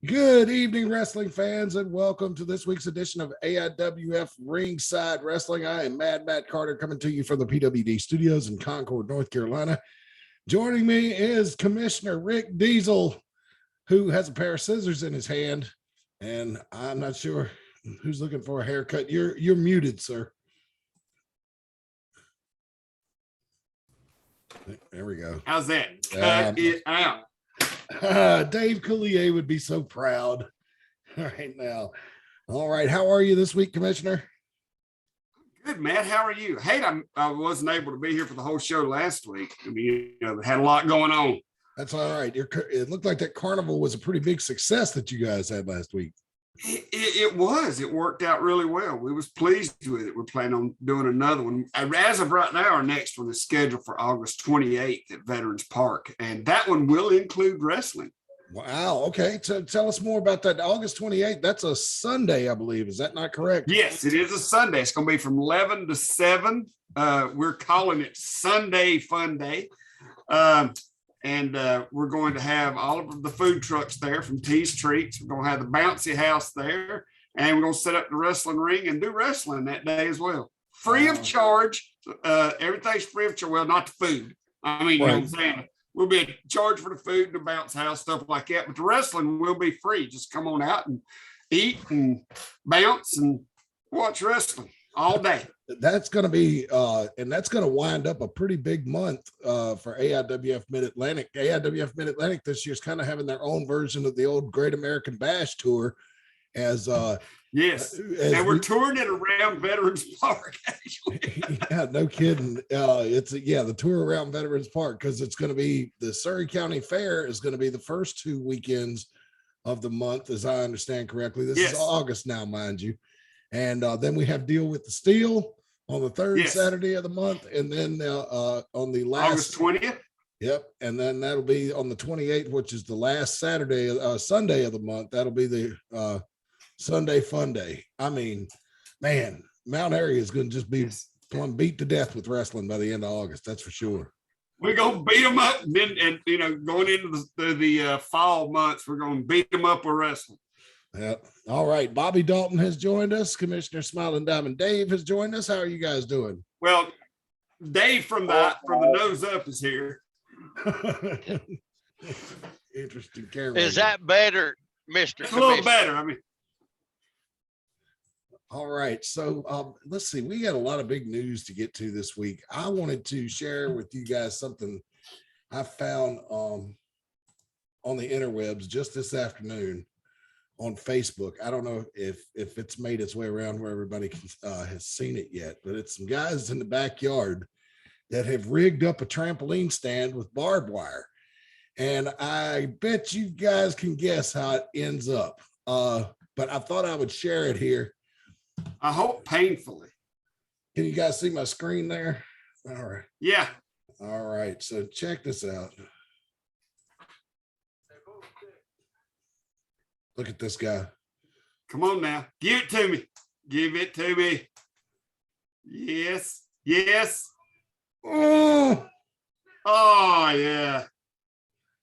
Good evening, wrestling fans, and welcome to this week's edition of AIWF Ringside Wrestling. I am Mad Matt Carter coming to you from the PWD studios in Concord, North Carolina. Joining me is Commissioner Rick Deezel, who has a pair of scissors in his hand, and I'm not sure who's looking for a haircut. You're muted, sir. There we go. How's that? Cut it out. Dave Coulier would be so proud right now. All right. How are you this week, Commissioner? Good, Matt. How are you? Hey, I wasn't able to be here for the whole show last week. I mean, had a lot going on. That's all right. It looked like that carnival was a pretty big success that you guys had last week. It was. It worked out really well. We was pleased with it. We're planning on doing another one. As of right now, our next one is scheduled for August 28th at Veterans Park, and that one will include wrestling. Wow. Okay. So tell us more about that. August 28th. That's a Sunday, I believe. Is that not correct? Yes, it is a Sunday. It's going to be from 11 to 7. We're calling it Sunday Fun Day. And we're going to have all of the food trucks there from T's Treats. We're going to have the bouncy house there, and we're going to set up the wrestling ring and do wrestling that day as well. Free of charge. Everything's free of charge. Well, not the food. I mean, you know what I'm saying? We'll be a charge for the food and the bounce house, stuff like that. But the wrestling will be free. Just come on out and eat and bounce and watch wrestling all day. That's going to be, and that's going to wind up a pretty big month for AIWF Mid Atlantic. AIWF Mid Atlantic this year's kind of having their own version of the old Great American Bash tour. Yes, and we're touring it around Veterans Park. Actually, yeah, no kidding. The tour around Veterans Park, because it's going to be the Surrey County Fair is going to be the first 2 weekends of the month, as I understand correctly. This is August now, mind you. And then we have Deal with the Steel on the third Saturday of the month. And then on the last August 20th. Yep. And then that'll be on the 28th, which is the last Sunday of the month. That'll be the Sunday Fun Day. I mean, man, Mount Airy is going to just be beat to death with wrestling by the end of August. That's for sure. We're going to beat them up. And then, going into the fall months, we're going to beat them up with wrestling. Yeah. All right. Bobby Dalton has joined us. Commissioner Smilin Diamond Dave has joined us. How are you guys doing? Well, Dave from the nose up is here. Interesting camera. Is that better, Mr. It's a little better. I mean, all right. So let's see. We got a lot of big news to get to this week. I wanted to share with you guys something I found on the interwebs just this afternoon on Facebook. I don't know if it's made its way around where everybody has seen it yet, but it's some guys in the backyard that have rigged up a trampoline stand with barbed wire. And I bet you guys can guess how it ends up. But I thought I would share it here. I hope painfully. Can you guys see my screen there? All right. Yeah. All right. So check this out. Look at this guy. Come on now. Give it to me. Give it to me. Yes. Yes. Oh, yeah.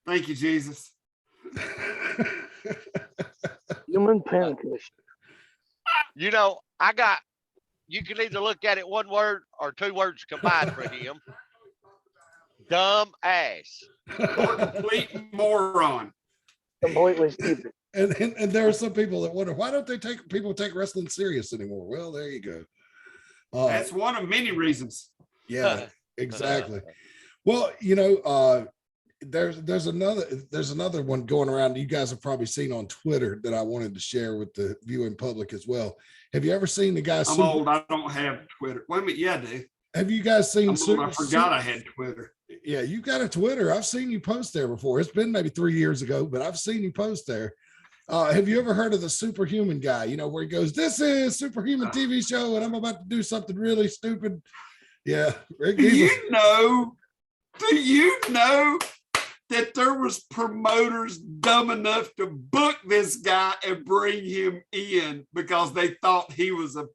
Thank you, Jesus. Human pincushion. You can either look at it one word or 2 words combined for him. Dumb ass. Or complete moron. Completely stupid. And there are some people that wonder, why don't people take wrestling serious anymore? Well, there you go. That's one of many reasons. Yeah, exactly. Well, there's another one going around you guys have probably seen on Twitter that I wanted to share with the viewing public as well. Have you ever seen the guy? I'm old. I don't have Twitter. Wait a minute. Yeah, I do. Have you guys seen? I forgot I had Twitter. Yeah, you got a Twitter. I've seen you post there before. It's been maybe 3 years ago, but I've seen you post there. Have you ever heard of the Superhuman guy? Where he goes, "This is Superhuman TV show, and I'm about to do something really stupid." Yeah, Rick. Do you know that there was promoters dumb enough to book this guy and bring him in because they thought he was a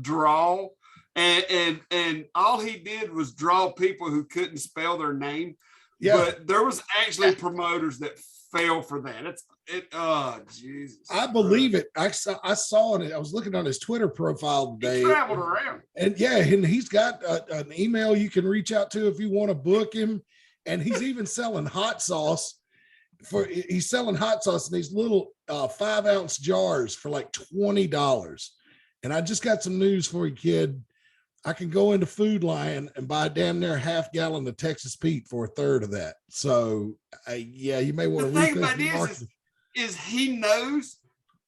draw, and all he did was draw people who couldn't spell their name. Yeah. But there was actually promoters that fell for that. Oh, Jesus. I believe it. I saw it. I was looking on his Twitter profile today. He traveled around. And yeah, and he's got an email you can reach out to if you want to book him. And he's even selling hot sauce he's selling hot sauce in these little 5-ounce jars for like $20. And I just got some news for you, kid. I can go into Food Lion and buy damn near a half gallon of Texas Pete for a third of that. So yeah, you may want to. The thing about this is he knows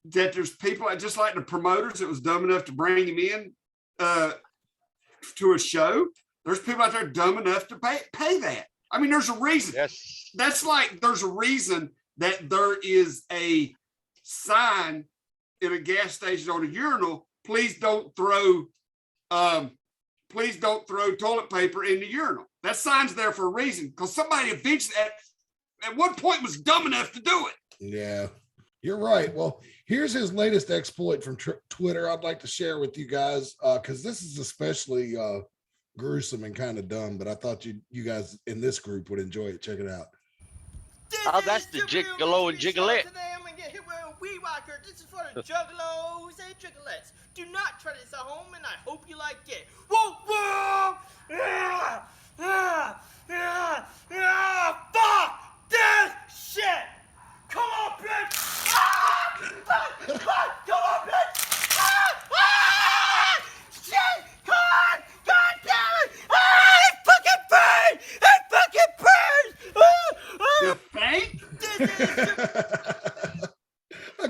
that there's people just like the promoters that was dumb enough to bring him in to a show. There's people out there dumb enough to pay that. I mean, there's a reason. Yes. That's like there's a reason that there is a sign in a gas station on a urinal. Please don't throw toilet paper in the urinal. That sign's there for a reason, because somebody eventually at one point was dumb enough to do it. Yeah, you're right. Well, here's his latest exploit from Twitter I'd like to share with you guys, because this is especially gruesome and kind of dumb, but I thought you guys in this group would enjoy it. Check it out. Oh, that's the Gigolo and Gigolette. Today I'm gonna get hit with a weed whacker. This is for the juggalos and jiggalettes. Do not try this at home, and I hope you like it. Whoa, whoa! Fuck this shit! Come on, bitch! Fuck! Come on, bitch! Shit! Come on! God damn it! It fucking burns! It fucking burns! You think?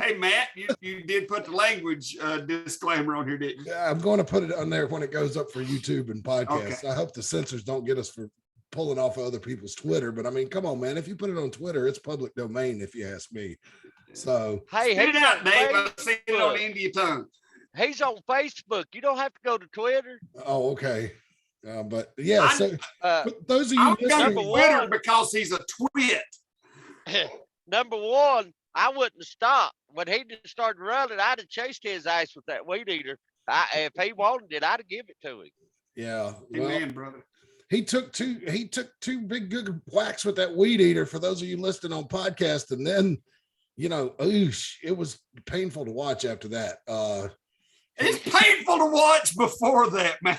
Hey, Matt, you did put the language disclaimer on here, didn't you? Yeah, I'm going to put it on there when it goes up for YouTube and podcasts. Okay. I hope the censors don't get us for pulling off of other people's Twitter, but I mean, come on, man. If you put it on Twitter, it's public domain, if you ask me. So Hey, Spit it he's out, on Dave. I've seen it on Facebook. India tongue. He's on Facebook. You don't have to go to Twitter. oh, okay. But yeah, so for those of you I'm listening, number going to Twitter one. because he's a twit. Number one, I wouldn't have stopped. When he just started running, I'd have chased his ass with that weed eater. If he wanted it, I'd have given it to him. yeah, well, Amen, brother. he took two big good whacks with that weed eater. For those of you listening on podcast, and then oosh, it was painful to watch after that. It's painful to watch before that, man.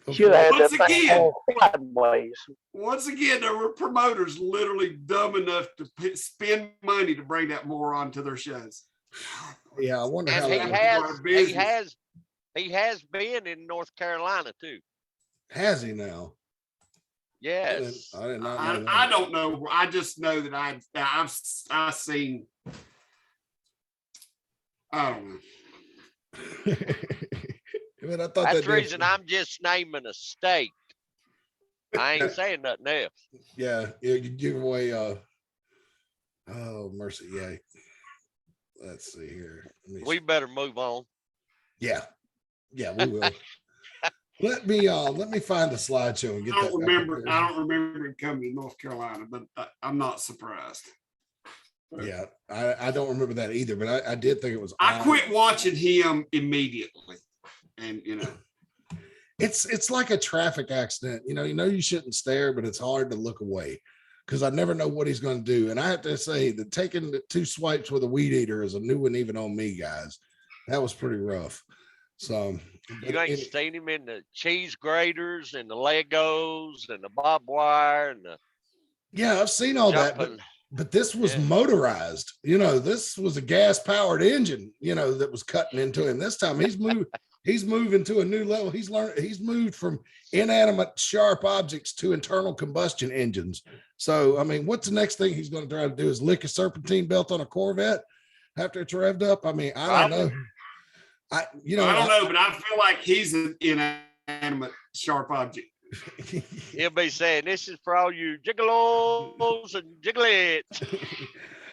Should have had Once that thing again. all sideways. Once again, there were promoters literally dumb enough to spend money to bring that moron to their shows. Yeah, I wonder how And he that he has been in North Carolina too. has he now. Yes. I did not know that. I don't know. I just know that I've seen. I don't know. Man, I thought That's that the reason I'm just naming a state. I ain't saying nothing else. Yeah, you give away. Oh mercy, yeah. Let's see here. We better move on. Yeah, we will. Let me find the slideshow and get I that. don't back up remember. here. I don't remember him coming to North Carolina, but I'm not surprised. Yeah, I don't remember that either, but I did think it was. I odd. quit watching him immediately, and It's like a traffic accident. You shouldn't stare, but it's hard to look away because I never know what he's going to do. And I have to say that taking the 2 swipes with a weed eater is a new one, even on me, guys. That was pretty rough. So You ain't seen him in the cheese graters and the Legos and the barbed wire and the yeah, I've seen all that, jumping. but this was Yeah. motorized. This was a gas powered engine. That was cutting into him. This time he's moved. He's moving to a new level. He's moved from inanimate sharp objects to internal combustion engines. So, I mean, what's the next thing he's going to try to do is lick a serpentine belt on a Corvette after it's revved up? I mean, I don't know. I don't know, but I feel like he's an inanimate sharp object. He'll be saying, "This is for all you gigolos and gigglettes."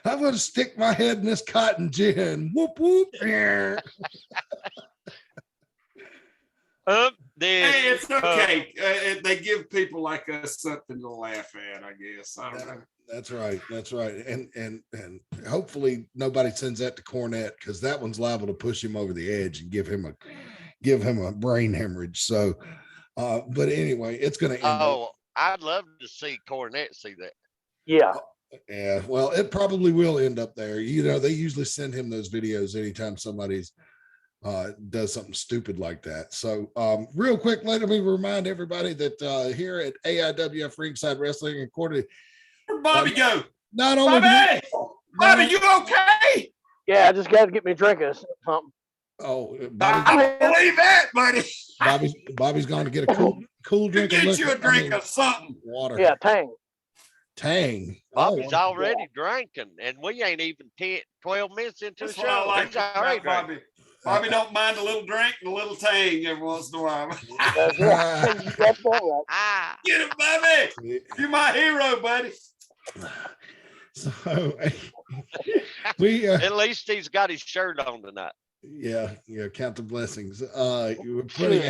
I'm going to stick my head in this cotton gin. Whoop, whoop. Hey, it's okay. They give people like us something to laugh at, I guess. I don't know. That's right. And hopefully nobody sends that to Cornette, because that one's liable to push him over the edge and give him a brain hemorrhage. So, but anyway, it's going to end. Oh, I'd love to see Cornette see that. Yeah. Yeah, well, it probably will end up there. They usually send him those videos anytime somebody's does something stupid like that. So real quick, let me remind everybody that here at AIWF Ringside Wrestling and Quarterly, Where'd Bobby go? not only Bobby! Bobby, you okay? Yeah, I just got to get me a drink of something. I don't believe that, buddy. Bobby's going to get a cool drink of Get liquor. you a drink of something. Water. Yeah, Tang. Bobby's already drinking, and we ain't even 12 minutes into That's the what I show. like He's already about Bobby. drinking. Bobby don't mind a little drink and a little tang every once in a while. That's right. You got that right. Ah, Get him, Bobby. You're my hero, buddy. So we at least he's got his shirt on tonight. yeah, count the blessings. We're putting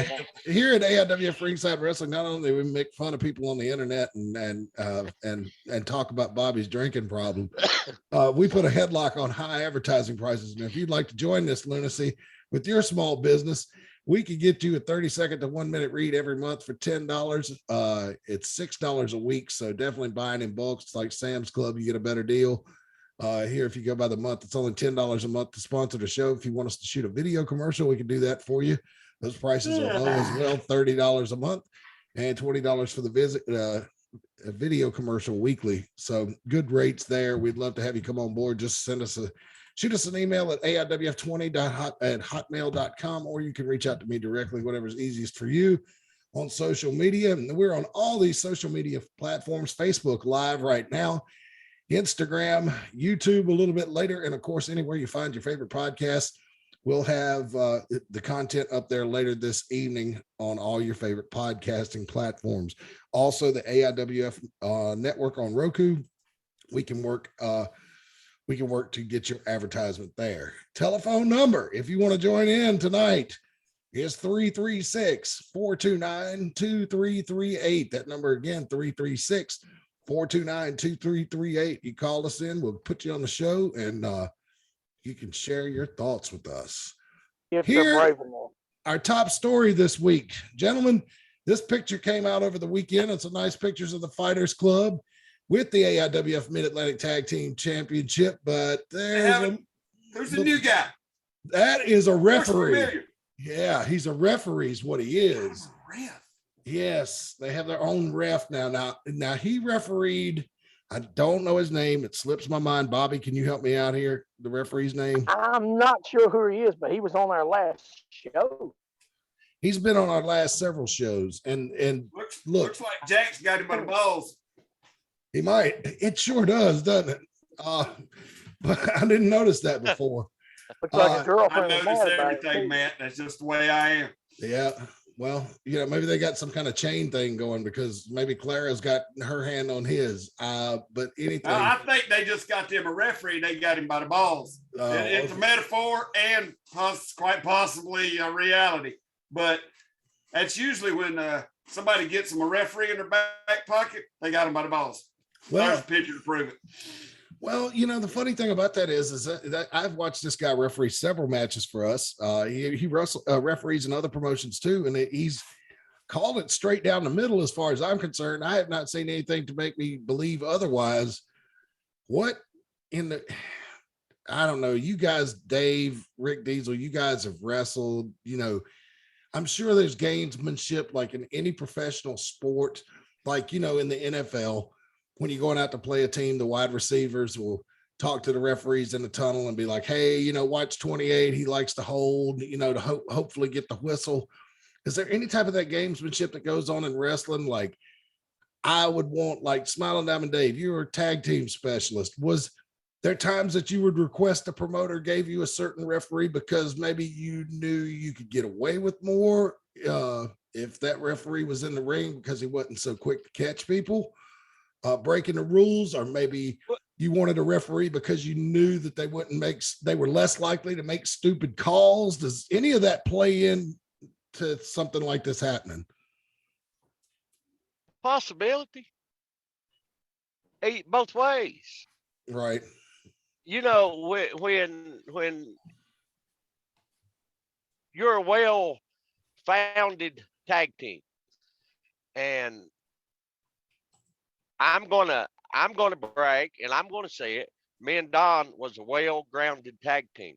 here at AIWF Ringside Wrestling. Not only do we make fun of people on the internet and talk about Bobby's drinking problem, we put a headlock on high advertising prices. And if you'd like to join this lunacy with your small business, we could get you a 30-second to 1-minute read every month for $10. It's $6 a week, so definitely buying in bulk. It's like Sam's Club; you get a better deal. Here, if you go by the month, it's only $10 a month to sponsor the show. If you want us to shoot a video commercial, we can do that for you. Those prices are low as well, $30 a month and $20 for the visit a video commercial weekly. So good rates there. We'd love to have you come on board. Just shoot us an email at aiwf20@hotmail.com, or you can reach out to me directly, whatever's easiest for you, on social media. And we're on all these social media platforms, Facebook Live right now, Instagram, YouTube a little bit later, and of course, anywhere you find your favorite podcast, we'll have the content up there later this evening on all your favorite podcasting platforms. Also, the AIWF network on Roku. We can work to get your advertisement there. Telephone number, if you want to join in tonight, is 336-429-2338. That number again, 336-429-2338. You call us in, we'll put you on the show, and you can share your thoughts with us. If they're brave enough. Our top story this week. Gentlemen, this picture came out over the weekend. It's some nice pictures of the Fighters Club with the AIWF Mid Atlantic Tag Team Championship, but who's the new guy? That is a referee. Yeah, he's a referee is what he is. Ref. Yes, they have their own ref now. Now he refereed. I don't know his name. It slips my mind. Bobby, can you help me out here? The referee's name? I'm not sure who he is, but he was on our last show. He's been on our last several shows. And looks like Jack's got him by the balls. He might. It sure does, doesn't it? But I didn't notice that before. Looks like a girlfriend. I notice everything, Matt. That's just the way I am. Yeah. Well, maybe they got some kind of chain thing going, because maybe Clara's got her hand on his. But anything. I think they just got them a referee. They got him by the balls. It's a metaphor and quite possibly a reality. But that's usually when somebody gets them a referee in their back pocket, they got them by the balls. Well, there's a picture to prove it. Well, the funny thing about that is that I've watched this guy referee several matches for us. He referees in other promotions too, and he's called it straight down the middle as far as I'm concerned. I have not seen anything to make me believe otherwise. I don't know. You guys, Dave, Rick Deezel, you guys have wrestled, I'm sure there's gamesmanship like in any professional sport, like, in the NFL. When you're going out to play a team, the wide receivers will talk to the referees in the tunnel and be like, hey, watch 28. He likes to hold, to hopefully get the whistle. Is there any type of that gamesmanship that goes on in wrestling? Like, I would want, like, Smilin Diamond Dave, you were a tag team specialist. Was there times that you would request a promoter gave you a certain referee because maybe you knew you could get away with more if that referee was in the ring because he wasn't so quick to catch people? Breaking the rules, or maybe you wanted a referee because you knew that they were less likely to make stupid calls. Does any of that play in to something like this happening? Possibility. Both ways. Right. When you're a well-founded tag team and I'm gonna brag, and I'm gonna say it. Me and Don was a well-grounded tag team,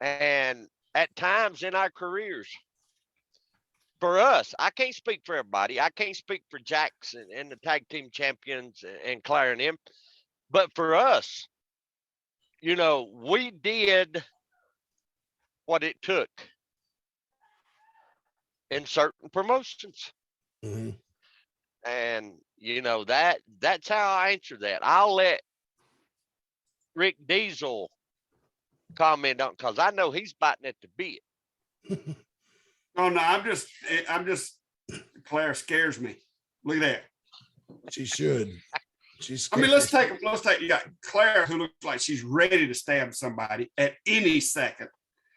and at times in our careers, for us, I can't speak for everybody. I can't speak for Jackson and the tag team champions and Claire and him, but for us, we did what it took in certain promotions. And that's how I answer that. I'll let Rick Deezel comment on, because I know he's biting at the bit. Oh no, I'm just Claire scares me. Look at that. She should. I mean, let's take you got Claire, who looks like she's ready to stab somebody at any second.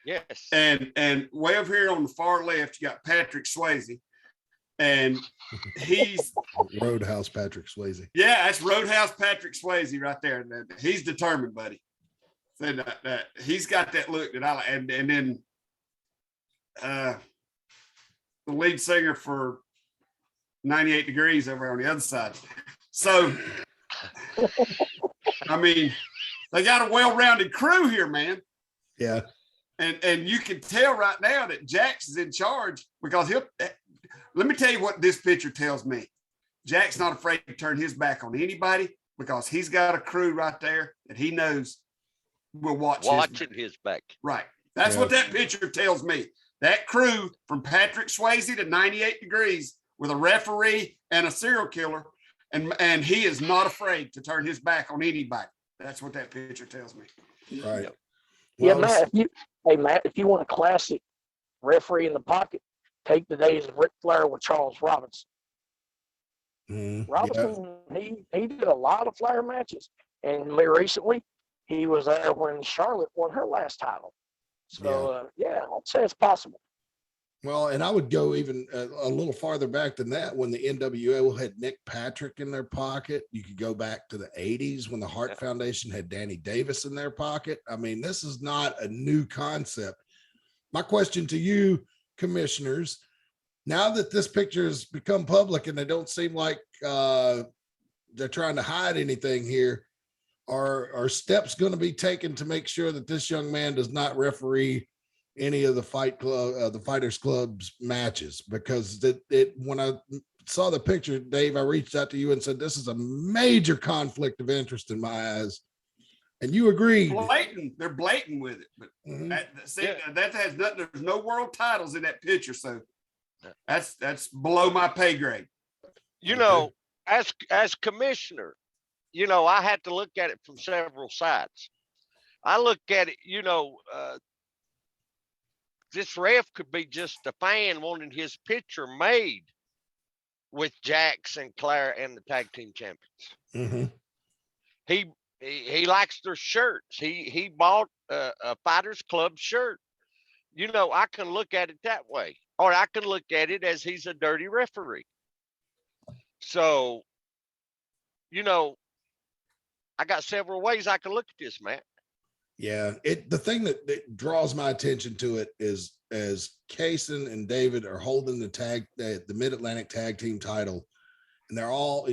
Yes. And way over here on the far left, you got Patrick Swayze. And he's Roadhouse Patrick Swayze. Yeah, that's Roadhouse Patrick Swayze right there. He's determined, buddy. So that he's got that look that I like. And then the lead singer for 98 Degrees over on the other side. So, I mean, they got a well-rounded crew here, man. Yeah. And you can tell right now that Jax is in charge, because let me tell you what this picture tells me. Jack's not afraid to turn his back on anybody, because he's got a crew right there that he knows will watching his back. Right. That's what that picture tells me. That crew from Patrick Swayze to 98 Degrees with a referee and a serial killer, and he is not afraid to turn his back on anybody. That's what that picture tells me. Right. Yeah, Matt. Matt, if you want a classic referee in the pocket, take the days of Ric Flair with Charles Robinson. Robinson, he did a lot of Flair matches, and more recently, he was there when Charlotte won her last title. So, I'd say it's possible. Well, and I would go even a little farther back than that. When the NWO had Nick Patrick in their pocket, you could go back to the 80s when the Hart Foundation had Danny Davis in their pocket. I mean, this is not a new concept. My question to you, commissioners, now that this picture has become public and they don't seem like they're trying to hide anything here, are steps going to be taken to make sure that this young man does not referee any of the Fighters Club's matches? Because when I saw the picture, Dave, I reached out to you and said, this is a major conflict of interest in my eyes. And you agreed. They're blatant with it, but that has nothing. There's no world titles in that picture, so that's below my pay grade. As commissioner, I had to look at it from several sides. I look at it, this ref could be just a fan wanting his picture made with Jax and Claire and the tag team champions. He likes their shirts. He bought a Fighters Club shirt. I can look at it that way, or I can look at it as he's a dirty referee. So, I got several ways I can look at this, Matt. Yeah, the thing that draws my attention to it is, as Kaysen and David are holding the Mid Atlantic Tag Team title, and they're all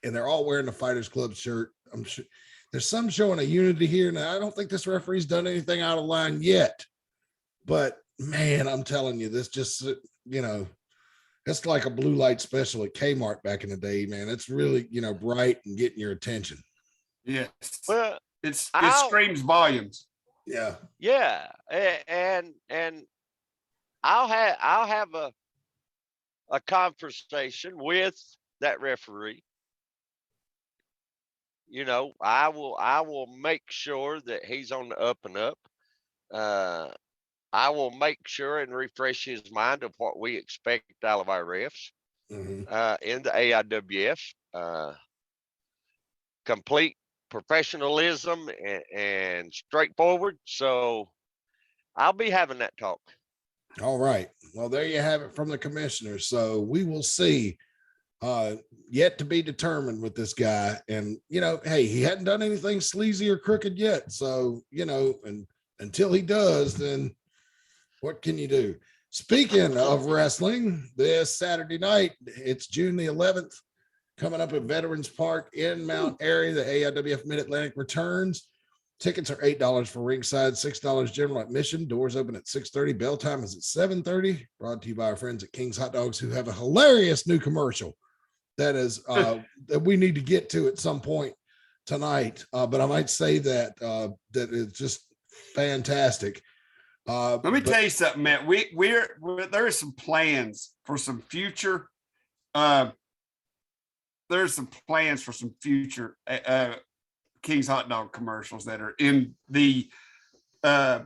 and they're all wearing the Fighters Club shirt. I'm sure there's some showing a unity here. Now, I don't think this referee's done anything out of line yet, but man, I'm telling you, this just it's like a blue light special at Kmart back in the day, man. It's really bright and getting your attention. Yes. Well, it screams volumes. Yeah. And I'll have a conversation with that referee. I will make sure that he's on the up and up. I will make sure and refresh his mind of what we expect out of our refs in the AIWF. Complete professionalism and straightforward. So I'll be having that talk. All right. Well, there you have it from the commissioner. So we will see. Yet to be determined with this guy. And, hey, he hadn't done anything sleazy or crooked yet. So, and until he does, then what can you do? Speaking of wrestling, this Saturday night, it's June the 11th, coming up at Veterans Park in Mount Airy. The AIWF Mid Atlantic returns. Tickets are $8 for ringside, $6 general admission. Doors open at 6:30. Bell time is at 7:30. Brought to you by our friends at King's Hot Dogs, who have a hilarious new commercial that is that we need to get to at some point tonight. But I might say that that it's just fantastic. Let me tell you something, Matt. We're there are some plans for some future. There's some plans for some future King's Hot Dog commercials that are in the I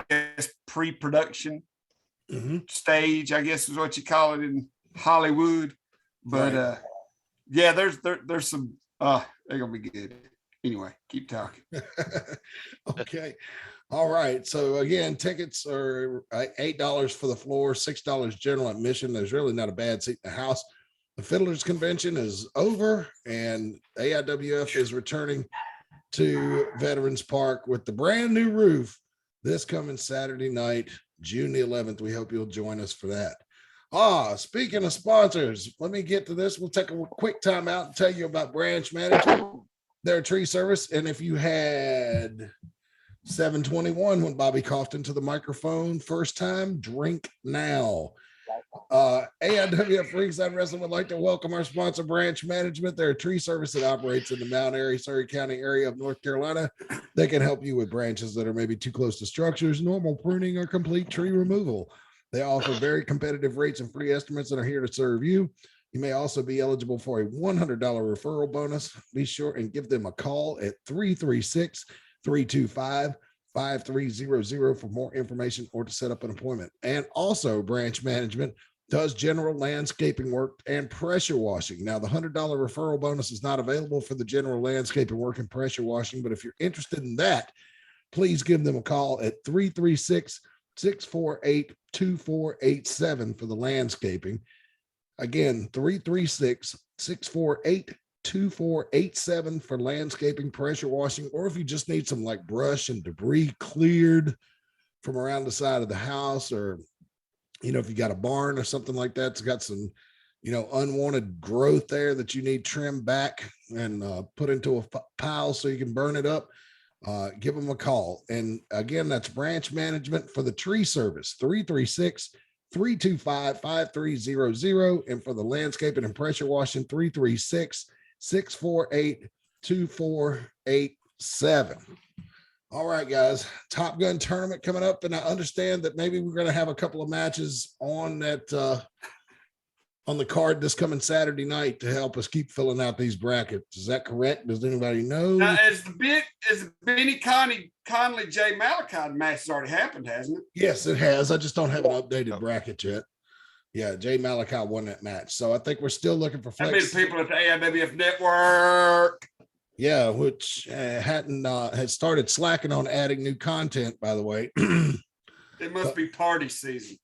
guess pre-production stage, I guess is what you call it in Hollywood. But Right. yeah, there's some they're gonna be good. Anyway, keep talking. Okay. All right. So again, tickets are $8 for the floor, $6 general admission. There's really not a bad seat in the house. The Fiddlers Convention is over, and AIWF is returning to Veterans Park with the brand new roof this coming Saturday night, June the 11th. We hope you'll join us for that. Speaking of sponsors, let me get to this. We'll take a quick time out and tell you about Branch Management, their tree service. And if you had 721 when Bobby coughed into the microphone first time, drink now. AIWF Ringside Wrestling would like to welcome our sponsor, Branch Management. They're a tree service that operates in the Mount Airy, Surrey County area of North Carolina. They can help you with branches that are maybe too close to structures, normal pruning, or complete tree removal. They offer very competitive rates and free estimates and are here to serve you. You may also be eligible for a $100 referral bonus. Be sure and give them a call at 336-325-5300 for more information or to set up an appointment. And also, Branch Management does general landscaping work and pressure washing. Now, the $100 referral bonus is not available for the general landscaping work and pressure washing, but if you're interested in that, please give them a call at 336-648-2487 for the landscaping. Again, 336-648-2487 for landscaping, pressure washing, or if you just need some like brush and debris cleared from around the side of the house, or if you got a barn or something like that, it's got some unwanted growth there that you need trimmed back and put into a pile so you can burn it up, give them a call. And again, that's Branch Management for the tree service, 336-325-5300, and for the landscaping and pressure washing, 336-648-2487. All right, guys, Top Gun tournament coming up, and I understand that maybe we're going to have a couple of matches on that on the card this coming Saturday night to help us keep filling out these brackets. Is that correct? Does anybody know? As the Benny Conley Jay Malachi match has already happened, hasn't it? Yes, it has. I just don't have an updated bracket yet. Yeah, Jay Malachi won that match, so I think we're still looking for How many people at the AIWF network? Yeah, which had started slacking on adding new content, by the way. It must be party season.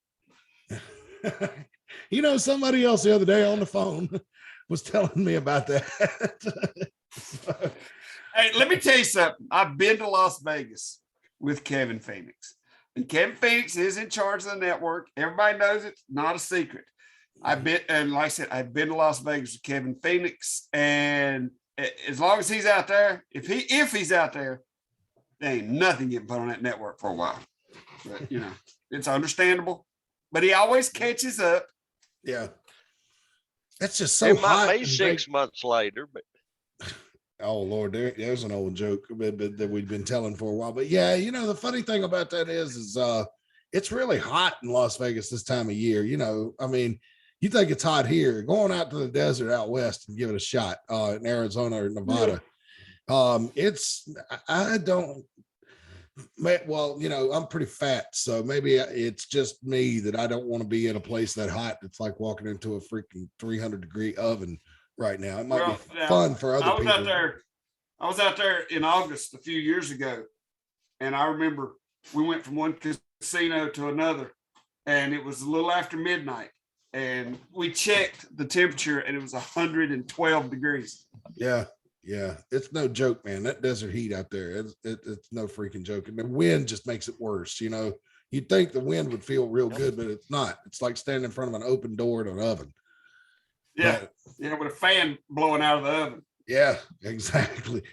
Somebody else the other day on the phone was telling me about that. Hey, let me tell you something. I've been to Las Vegas with Kevin Phoenix, and Kevin Phoenix is in charge of the network. Everybody knows it. Not a secret. I've been to Las Vegas with Kevin Phoenix, and as long as he's out there, if he's out there, there ain't nothing getting put on that network for a while. But it's understandable. But he always catches up. Yeah, that's just so it hot. might be 6 months later, but oh Lord, there's an old joke that we've been telling for a while. But yeah, the funny thing about that is it's really hot in Las Vegas this time of year. I mean, you think it's hot here, going out to the desert out west and give it a shot in Arizona or Nevada. I'm pretty fat, so maybe it's just me that I don't want to be in a place that hot. It's like walking into a freaking 300-degree oven right now. It might be fun for other people. I was out there in August a few years ago, and I remember we went from one casino to another, and it was a little after midnight, and we checked the temperature, and it was 112 degrees. Yeah, it's no joke, man. That desert heat out there, it's no freaking joke, and the wind just makes it worse. You You'd think the wind would feel real good, but it's not. It's like standing in front of an open door to an oven. Yeah. But, Yeah. With a fan blowing out of the oven. yeah, exactly.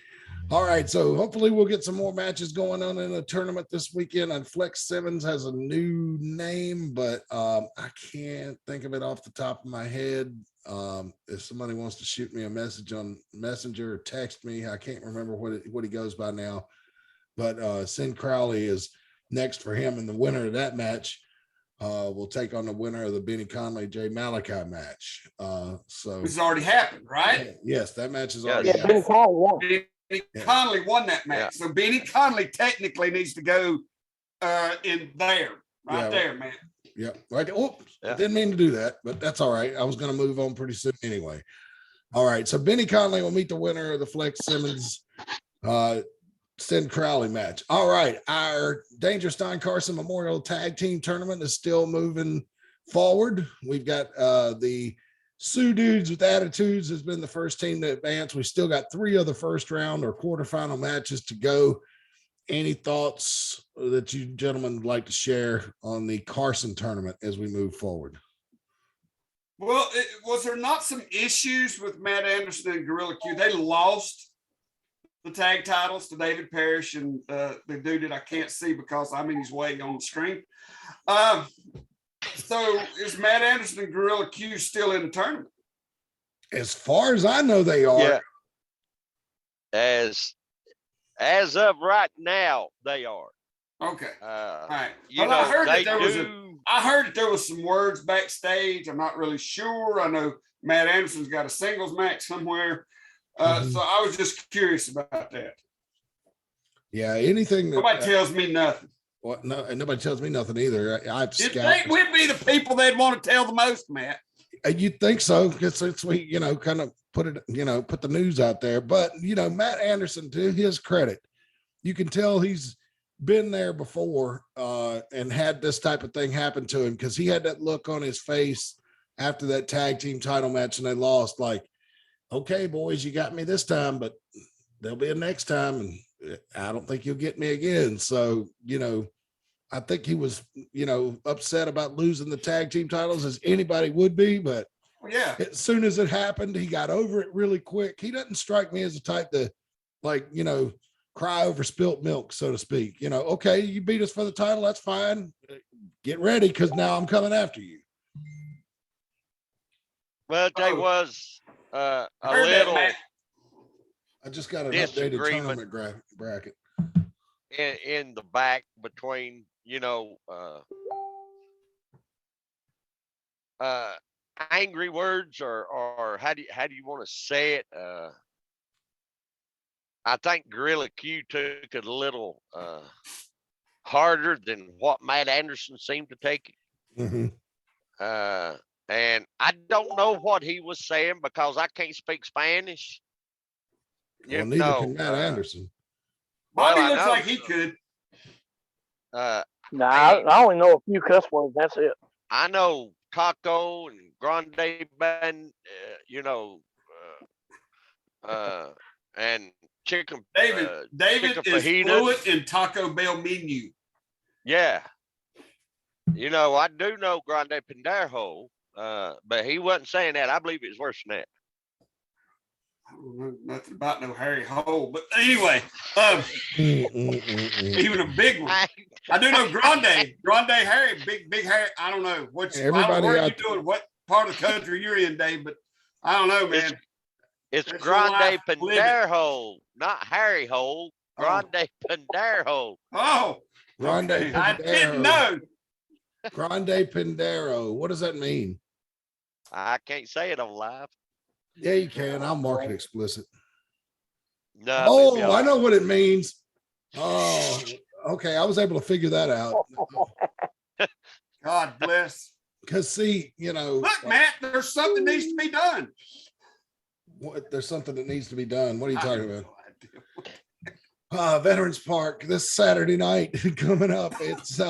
All right. So hopefully we'll get some more matches going on in the tournament this weekend. And Flex Simmons has a new name, but I can't think of it off the top of my head. If somebody wants to shoot me a message on Messenger or text me, I can't remember what he goes by now. But Sin Crowley is next for him, and the winner of that match will take on the winner of the Benny Conley Jay Malachi match. So This has already happened, right? yes, that match is Yeah, already Yeah, happened. Benny Conley won. Benny Conley won that match. So Benny Conley technically needs to go in there, right there, man. Yeah, right. Oops, Yeah. Didn't mean to do that, but that's all right. I was going to move on pretty soon anyway. All right, so Benny Conley will meet the winner of the Flex Simmons Sin Crowley match. All right, our Danger Stein Carson Memorial Tag Team Tournament is still moving forward. We've got the Sioux Dudes with Attitudes has been the first team to advance. We still got 3 other first round or quarterfinal matches to go. Any thoughts that you gentlemen would like to share on the Carson tournament as we move forward? Well, was there not some issues with Matt Anderson and Gorilla Q? They lost the tag titles to David Parrish and the dude that I can't see because I'm in his way on the screen. So is Matt Anderson and Gorilla Q still in the tournament? As far as I know, they are. Yeah. As of right now, they are. Okay. All right. You Well, know, I heard that they there was do. I heard that there was some words backstage. I'm not really sure. I know Matt Anderson's got a singles match somewhere. So I was just curious about that. Yeah, anything that Nobody tells me nothing. well, no, and nobody tells me nothing either. I've You'd scouted. think we'd be the people they'd want to tell the most, Matt. You'd think so, because since we, kind of put the news out there. But Matt Anderson, to his credit, you can tell he's been there before and had this type of thing happen to him, because he had that look on his face after that tag team title match and they lost, like, okay, boys, you got me this time, but there'll be a next time, and I don't think you'll get me again. So, I think he was, upset about losing the tag team titles, as anybody would be, but Yeah. as soon as it happened, he got over it really quick. He doesn't strike me as the type to, like, cry over spilt milk, so to speak. Okay, you beat us for the title, that's fine. Get ready, because now I'm coming after you. Well, there was a Heard that, little Matt. I just got an updated disagreement tournament bracket. in the back between, angry words or how do you want to say it? I think Gorilla Q took it a little harder than what Matt Anderson seemed to take it. Mm-hmm. And I don't know what he was saying because I can't speak Spanish. Well, neither can Matt Anderson. Bobby I looks know. like he could. Nah, I only know a few cuss words. That's it. I know taco and grande bun, and chicken. David chicken is fajitas. fluent in Taco Bell menu. Yeah. I do know grande pendejo, but he wasn't saying that. I believe it's worse than that. I don't know nothing about no Harry Hole, but anyway, even a big one. I do know Grande Harry, big Harry. I don't know what you doing, what part of the country you're in, Dave, but I don't know, man. It's That's grande your life. pendejo, not Harry Hole. Grande pendejo. Oh, Grande okay. I didn't Pendero. know. Grande Pendero. What does that mean? I can't say it on live. Yeah, you can. I'll mark it explicit. No. Oh, I know what it means. Oh, okay. I was able to figure that out. God bless. Because see, Look, Matt, there's something needs to be done. There's something that needs to be done. What are you talking about? No idea. Veterans Park this Saturday night coming up. It's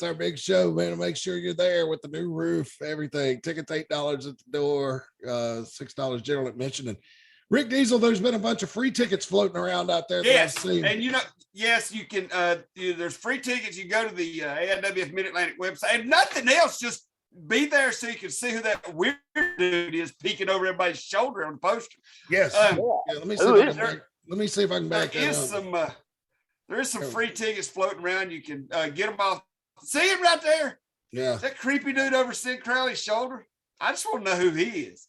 our big show, man. Make sure you're there with the new roof, everything. Tickets $8 at the door, $6 general admission. And Rick Deezel, there's been a bunch of free tickets floating around out there. Yes, and yes, you can. There's free tickets. You go to the AIWF Mid Atlantic website, and nothing else. Just be there so you can see who that weird dude is peeking over everybody's shoulder on the poster. Yes. Let me see if I can back that up. There is some free tickets floating around. You can get them off. See him right there? Yeah. That creepy dude over Sid Crowley's shoulder. I just want to know who he is.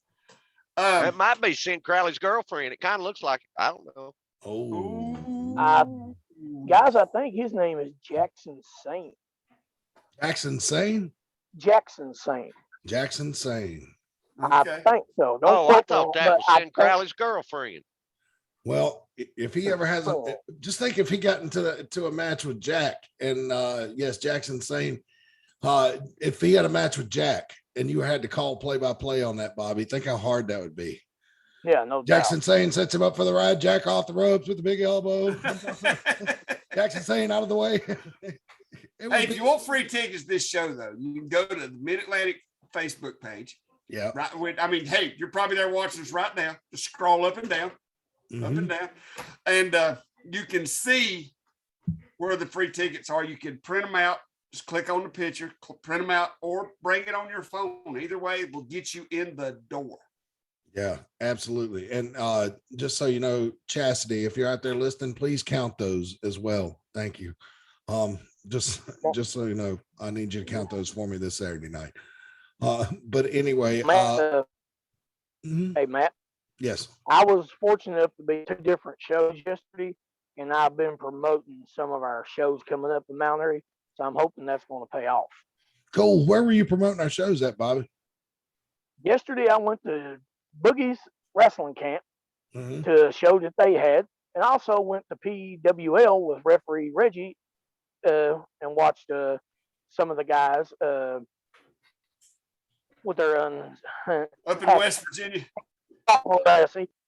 That might be Sid Crowley's girlfriend. It kind of looks like it. I don't know. Oh. Guys, I think his name is Jackson Sane. Jackson Sane? Jackson Sane. Jackson Sane. I think so. I thought that was Sid Crowley's girlfriend. Well, if he ever has just think if he got into a match with Jack and yes, Jackson Sane, if he had a match with Jack and you had to call play-by-play on that, Bobby, think how hard that would be. Yeah, no doubt. Jackson Sane sets him up for the ride. Jack off the ropes with the big elbow. Jackson Sane out of the way. Hey, if you want free tickets this show, though, you can go to the Mid Atlantic Facebook page. Yeah. Right. I mean, hey, you're probably there watching us right now. Just scroll up and down, up and down, and you can see where the free tickets are. You can print them out. Just click on the picture, print them out, or bring it on your phone. Either way, will get you in the door. Yeah, absolutely. And just so you know, Chastity, if you're out there listening, please count those as well. Thank you. Just so you know, I need you to count those for me this Saturday night. But anyway, Matt, hey Matt. Yes. I was fortunate enough to be 2 different shows yesterday, and I've been promoting some of our shows coming up in Mount Airy. So I'm hoping that's going to pay off. Cool. Where were you promoting our shows at, Bobby? Yesterday, I went to Boogie's Wrestling Camp to a show that they had, and also went to PWL with referee Reggie and watched some of the guys with their up in West Virginia.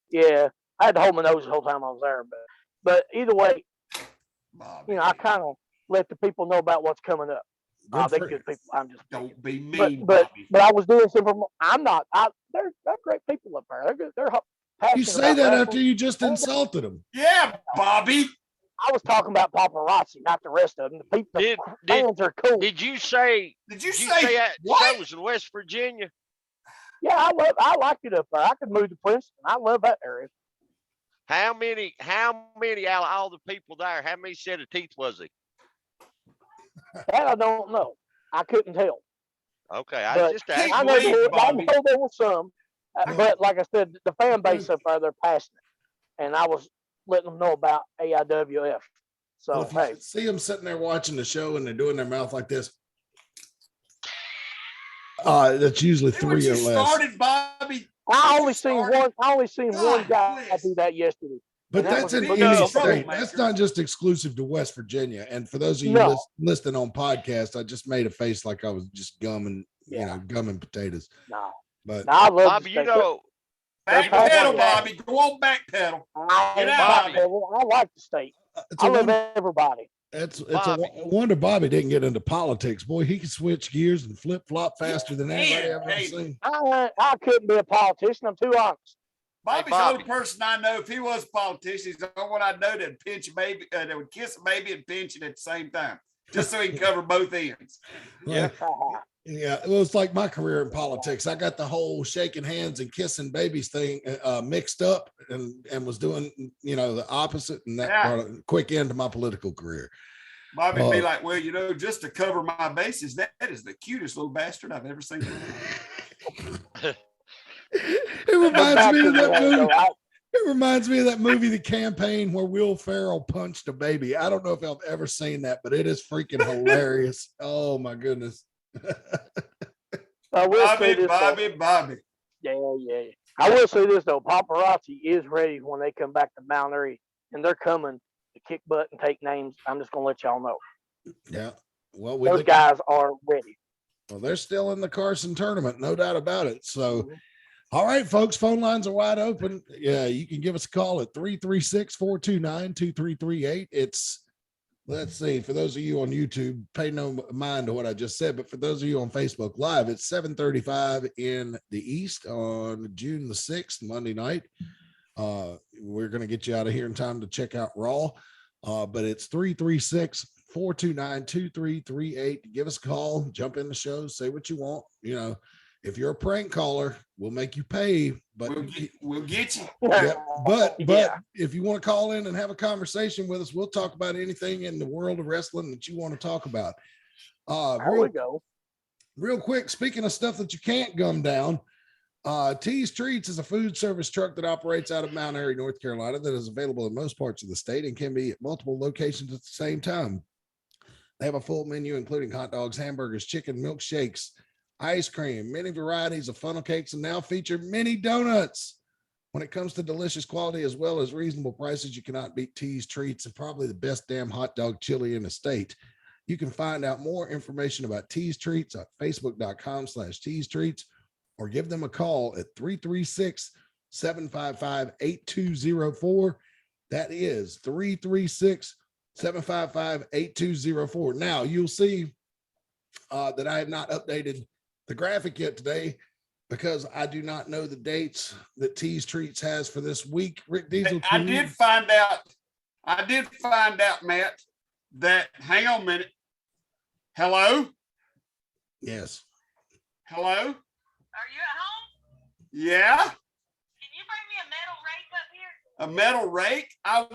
Yeah, I had to hold my nose the whole time I was there, but either way, Bobby, I kind of let the people know about what's coming up. They're good people. I'm just don't be mean, but Bobby. I was doing some. I'm not. They're great people up there. They're good. They're passionate. You say that wrestling. after you just insulted them. Yeah, Bobby. I was talking about paparazzi, not the rest of them. The people, fans are cool. Did you say that show was in West Virginia? Yeah, I like it up there. I could move to Princeton. I love that area. How many out of all the people there? How many set of teeth was he? That I don't know. I couldn't tell. Okay, I just asked. I know there was some, but like I said, the fan base up there, they're passionate, and I was letting them know about AIWF. So well, if you see them sitting there watching the show and they're doing their mouth like this, that's usually 3 or less. Started, Bobby. I only seen one guy do that yesterday. But that's in any state. That's not just exclusive to West Virginia. And for those of you listening on podcast, I just made a face like I was just gumming, gumming potatoes. No, but I love Bobby, back pedal, Bobby. Go on, back pedal. I like the state. I love everybody. It's a wonder Bobby didn't get into politics. Boy, he could switch gears and flip flop faster than anybody I've ever seen. I couldn't be a politician. I'm too honest. Bobby's the only person I know. If he was a politician, he's the only one I know that pinch a baby, that would kiss a baby and pinch it at the same time, just so he can cover both ends. Yeah. Yeah, it was like my career in politics. I got the whole shaking hands and kissing babies thing mixed up and was doing, the opposite, and that brought a quick end to my political career. Bobby'd be like, well, just to cover my bases, that is the cutest little bastard I've ever seen. It reminds me of that movie. It reminds me of that movie, The Campaign, where Will Ferrell punched a baby. I don't know if I've ever seen that, but it is freaking hilarious. Oh my goodness. Bobby. Yeah. I will say this though, paparazzi is ready when they come back to Mount Airy, and they're coming to kick butt and take names. I'm just gonna let y'all know. Yeah. Well, those guys are ready. Well, they're still in the Carson tournament, no doubt about it. So, all right, folks, phone lines are wide open. Yeah, you can give us a call at 336-429-2338. Let's see, for those of you on YouTube, pay no mind to what I just said, but for those of you on Facebook Live, it's 7:35 in the East on June the 6th, Monday night. We're going to get you out of here in time to check out Raw. But it's 336-429-2338. Give us a call, jump in the show, say what you want. You know, if you're a prank caller, we'll make you pay, but we'll get you. Yeah, but if you want to call in and have a conversation with us, we'll talk about anything in the world of wrestling that you want to talk about. There we go. Real quick, speaking of stuff that you can't gum down, T's Treats is a food service truck that operates out of Mount Airy, North Carolina, that is available in most parts of the state and can be at multiple locations at the same time. They have a full menu, including hot dogs, hamburgers, chicken, milkshakes, ice cream, many varieties of funnel cakes, and now feature mini donuts. When it comes to delicious quality as well as reasonable prices, you cannot beat T's Treats and probably the best damn hot dog chili in the state. You can find out more information about T's Treats at facebook.com/T's Treats or give them a call at 336-755-8204. That is 336-755-8204. Now you'll see that I have not updated the graphic yet today because I do not know the dates that T's Treats has for this week. Rick Deezel, I did find out, Matt, that, hang on a minute. Hello? Yes. Hello? Are you at home? Yeah. Can you bring me a metal rake up here? A metal rake? I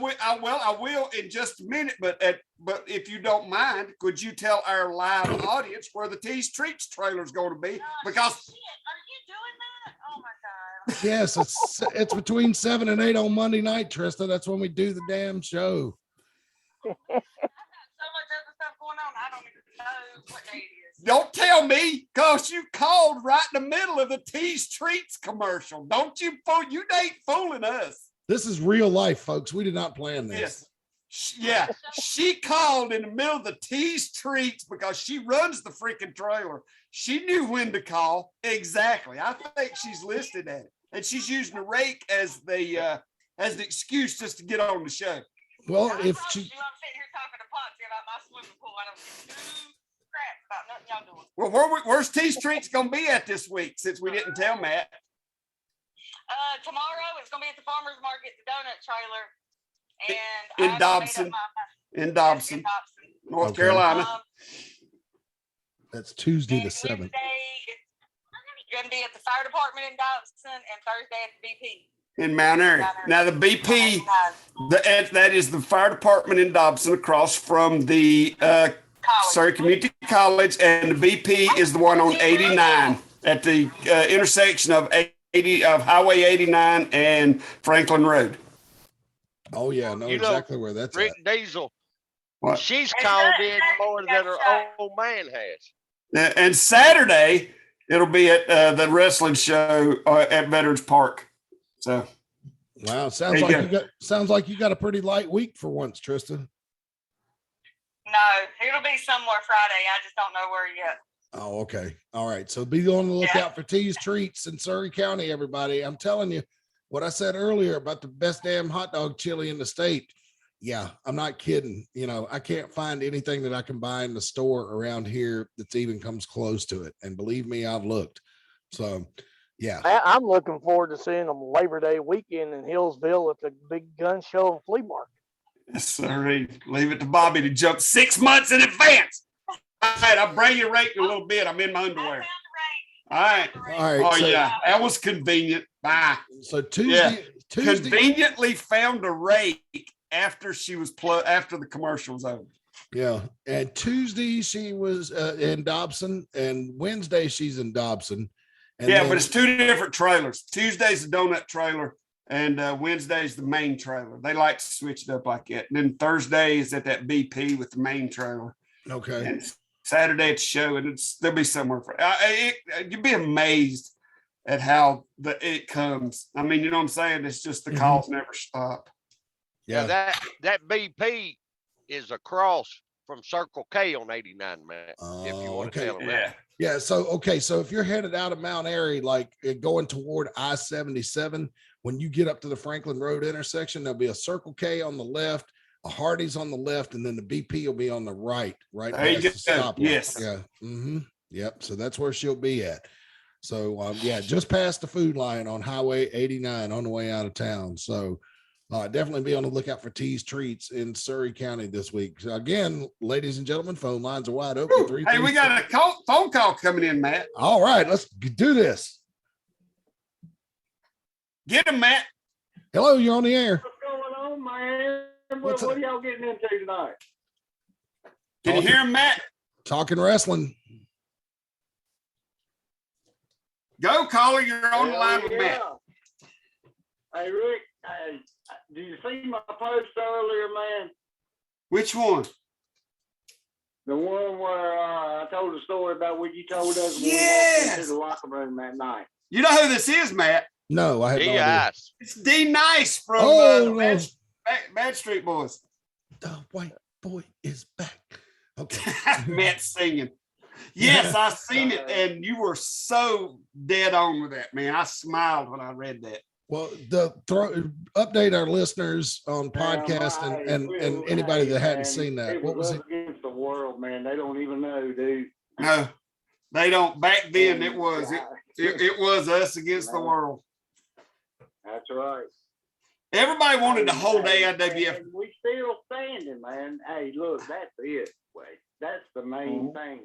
will in just a minute, but if you don't mind, could you tell our live audience where the T's Treats trailer is going to be? Because shit, are you doing that? Oh my God. Yes, it's between 7 and 8 on Monday night, Trista. That's when we do the damn show. I've got so much other stuff going on. I don't even know what day it is. don't tell me, because you called right in the middle of the T's Treats commercial. Don't you fool? You ain't fooling us. This is real life, folks. We did not plan this. Yes. Yeah, she called in the middle of the T's Treats because she runs the freaking trailer. She knew when to call. Exactly. I think she's listed at it. And she's using the rake as the excuse just to get on the show. Well, Now, if I'm she sitting here talking to Ponzi about my swimming pool. I don't give two crap about nothing y'all doing. Well, where's T's Treats going to be at this week, since we didn't tell Matt? Tomorrow it's gonna be at the farmers market, the donut trailer, and In Dobson, North Okay. Carolina. that's Tuesday the And 7th. Wednesday, it's gonna be at the fire department in Dobson, and Thursday at the BP. In Mount Airy. Now the BP, that is the fire department in Dobson, across from the Surrey Community College, and the BP is the one on 89 at the intersection of Highway 89 and Franklin Road. Oh yeah, I know You know, exactly where that's Rick at. Diesel, What? she's called in more than her old man has. And Saturday it'll be at the wrestling show at Veterans Park. So Wow, There you sounds like you got a pretty light week for once, Tristan. No, it'll be somewhere Friday. I just don't know where yet. Oh, okay. All right. So be on the lookout for T's Treats in Surrey County, everybody. I'm telling you what I said earlier about the best damn hot dog chili in the state. Yeah, I'm not kidding. You know, I can't find anything that I can buy in the store around here that's even comes close to it. And believe me, I've looked. So, yeah. I'm looking forward to seeing them Labor Day weekend in Hillsville at the big gun show and flea market. yes, sir. Leave it to Bobby to jump 6 months in advance. All right, I'll bring you a rake in a little bit. I'm in my underwear. All right. All right. Oh, so, yeah. That was convenient. Bye. So Tuesday, Conveniently found a rake after she was after the commercial was over. yeah. And Tuesday she was in Dobson, and Wednesday she's in Dobson. And Yeah, then- but it's two different trailers. Tuesday's the donut trailer, and Wednesday's the main trailer. They like to switch it up like that. And then Thursday is at that BP with the main trailer. okay. And Saturday at the show, and they'll be somewhere for you'd be amazed at how it comes. I mean, you know what I'm saying? It's just the calls never stop. Yeah, Yeah. that BP is across from Circle K on 89, Matt. If you Oh, want to okay. tell them Yeah. that. Yeah. So, okay. So if you're headed out of Mount Airy, like going toward I-77, when you get up to the Franklin Road intersection, there'll be a Circle K on the left, a Hardee's on the left, and then the BP will be on the right There you past go. the stoplight. Yes. Yeah. Yep. So that's where she'll be at. So yeah, just past the Food Lion on Highway 89 on the way out of town. So definitely be on the lookout for T's Treats in Surrey County this week. So again, ladies and gentlemen, phone lines are wide open. Hey, we got a phone call coming in, Matt. All right, let's do this. Get him, Matt. Hello, you're on the air. What's going on, man? What's What up? are y'all getting into tonight? Can you hear him, Matt? Talking wrestling. Go, caller. You're on the line with Matt. Hey, Rick, do you see my post earlier, man? Which one? The one where I told the story about what you told us when we Yes. walked into the locker room that night. You know who this is, Matt? No, I had no idea. Yes. It's D Nice from Oh, the no. Bad Street Boys. The white boy is back. Okay. Matt singing. Yes, I seen it, and you were so dead on with that, man. I smiled when I read that. Well, update our listeners on podcast and anybody that hadn't seen that. What was us it? against the world, man. They don't even know, dude. No, they don't. Back then, it was us against the world. That's right. Everybody wanted to hold AIWF. And we still standing, man. Hey, look, that's it. Wait, that's the main thing.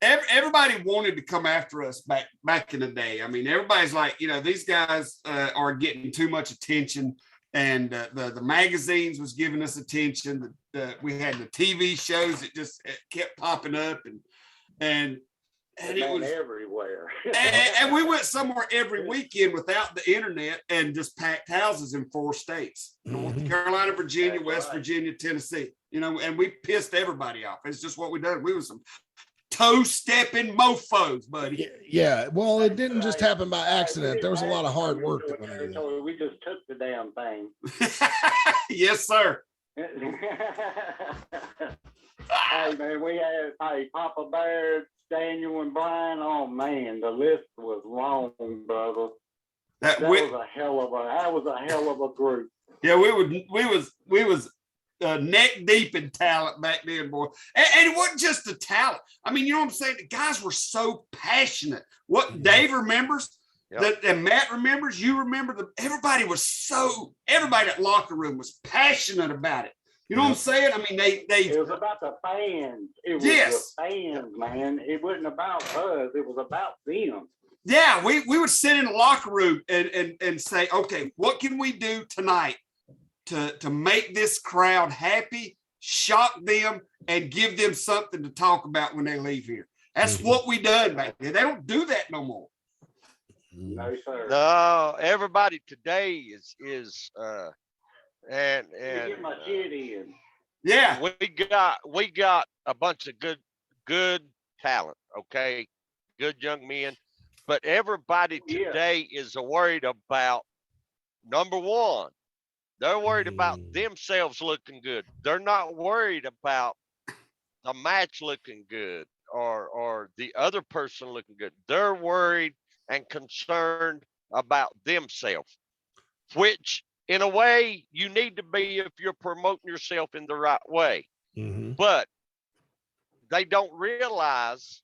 Everybody wanted to come after us back in the day. I mean, everybody's like, these guys are getting too much attention, and the magazines was giving us attention. We had the TV shows that just kept popping up, and it was everywhere. and we went somewhere every weekend without the internet and just packed houses in 4 states: North Carolina, Virginia, West Virginia, Tennessee. And we pissed everybody off. It's just what we done. We were some toe-stepping mofos, buddy. Yeah. Well, it didn't just happen by accident. There was a lot of hard work that went into that. We just took the damn thing. Yes, sir. Hey, man, we had Papa Bear, Daniel, and Brian. Oh man, the list was long, brother. That was a hell of a group. Yeah, we was neck deep in talent back then, boy. And it wasn't just the talent. I mean, you know what I'm saying? The guys were so passionate. What Dave remembers, and Matt remembers, you remember, everybody at locker room was passionate about it. You know what I'm saying? I mean, it was about the fans. It was the fans, man. It wasn't about us. It was about them. Yeah, we would sit in the locker room and say, okay, what can we do tonight to make this crowd happy, shock them, and give them something to talk about when they leave here? That's what we done back then. They don't do that no more. No, sir. No, everybody today is and get my shit in. Yeah, we got a bunch of good talent, okay, good young men, but everybody today is worried about number one. They're worried about themselves looking good. They're not worried about the match looking good or the other person looking good. They're worried and concerned about themselves, which in a way you need to be if you're promoting yourself in the right way. But they don't realize,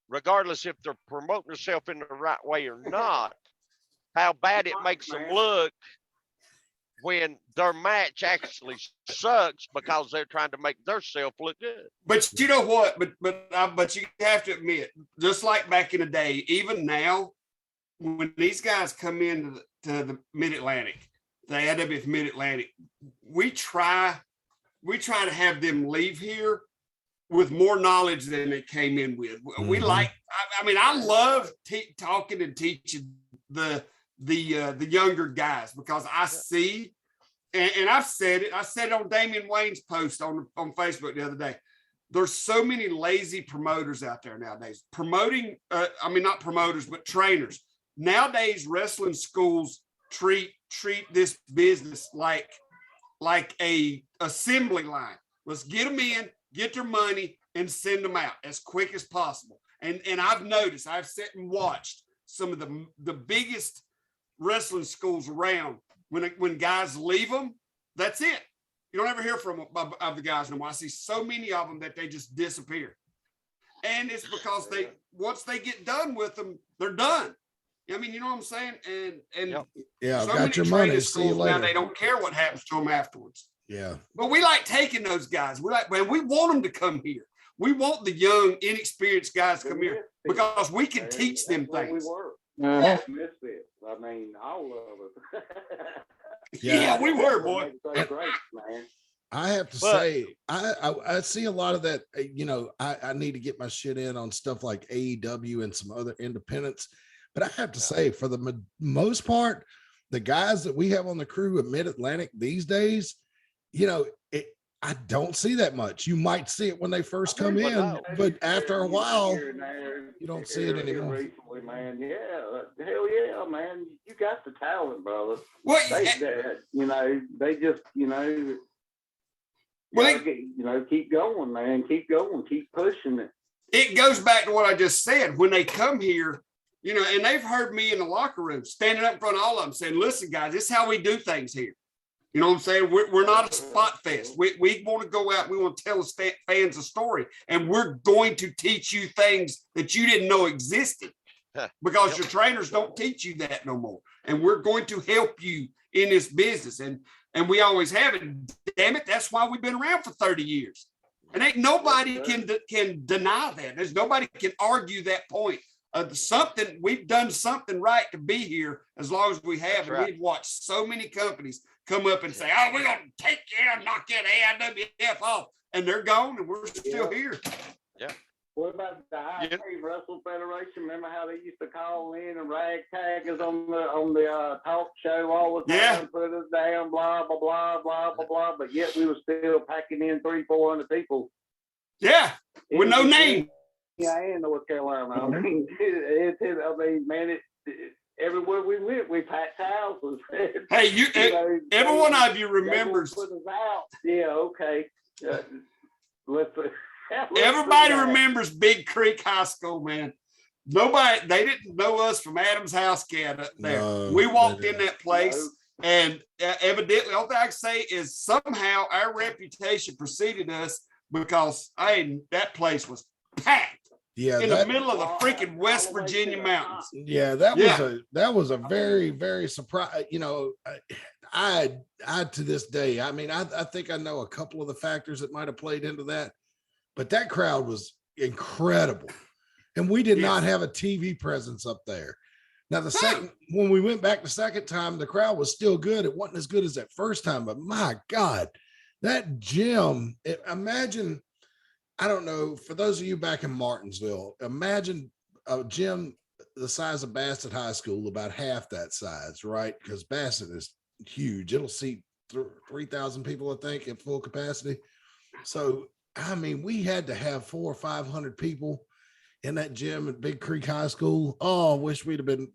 regardless if they're promoting themselves in the right way or not, how bad it makes them look when their match actually sucks because they're trying to make themselves look good. But you know what? But you have to admit, just like back in the day, even now, when these guys come into the Mid Atlantic, the AIWF Mid Atlantic, we try to have them leave here with more knowledge than they came in with. We like, I mean, I love talking and teaching the younger guys, because I see, and I said it on Damian Wayne's post on Facebook the other day. There's so many lazy promoters out there nowadays promoting. I mean, not promoters, but trainers. Nowadays, wrestling schools treat this business like a assembly line. Let's get them in, get their money, and send them out as quick as possible. And I've noticed, I've sat and watched some of the biggest wrestling schools around. When guys leave them, that's it. You don't ever hear from of the guys no more. I see so many of them that they just disappear. And it's because once they get done with them, they're done. I mean, you know what I'm saying? And yeah, so got many your training money. See you schools now, later. they don't care what happens to them afterwards. Yeah. But we like taking those guys. We want them to come here. We want the young, inexperienced guys to come here because we can teach them things. I mean, all of us. Yeah, we were, boy. Great, man. I have to say, I see a lot of that. You know, I need to get my shit in on stuff like AEW and some other independents. But I have to say, for the most part, the guys that we have on the crew of Mid Atlantic these days, you know, I don't see that much. You might see it when they first come in, but after a while, you don't see it anymore. Recently, man, hell yeah, man, you got the talent, brother. Well, they just, keep going, man, keep going, keep pushing it. It goes back to what I just said. When they come here, you know, and they've heard me in the locker room standing up in front of all of them saying, listen, guys, this is how we do things here. You know what I'm saying? We're not a spot fest. We want to go out. We want to tell the fans a story. And we're going to teach you things that you didn't know existed because your trainers don't teach you that no more. And we're going to help you in this business. And we always have it. Damn it. That's why we've been around for 30 years. And ain't nobody can deny that. There's nobody can argue that point. We've done something right to be here as long as we have. And we've watched so many companies come up and say, oh, we're going to take you and knock that AIWF off. And they're gone and we're still here. Yeah. What about the IA Wrestle Federation? Remember how they used to call in and ragtag us on the talk show all the time, put us down, blah, blah, blah, blah, blah, blah. But yet we were still packing in 300-400 people. Yeah, with no name. Yeah, in North Carolina. I mean, man, everywhere we went, we packed houses. Hey, every one of you remembers. Put us out. Yeah, okay. Everybody remembers Big Creek High School, man. They didn't know us from Adam's house cat up there. No, we walked in that place, and evidently, all I can say is somehow our reputation preceded us because that place was packed. Yeah, in the middle of the freaking West Virginia mountains. Yeah, that was a very, very surprise. You know, I to this day, I mean, I think I know a couple of the factors that might have played into that, but that crowd was incredible, and we did not have a TV presence up there. Now when we went back the second time, the crowd was still good. It wasn't as good as that first time, but my God, that gym! Imagine. I don't know, for those of you back in Martinsville, imagine a gym the size of Bassett High School, about half that size, right? Because Bassett is huge. It'll seat 3,000 people, I think, at full capacity. So, I mean, we had to have 400 or 500 people in that gym at Big Creek High School. Oh, I wish we'd have been,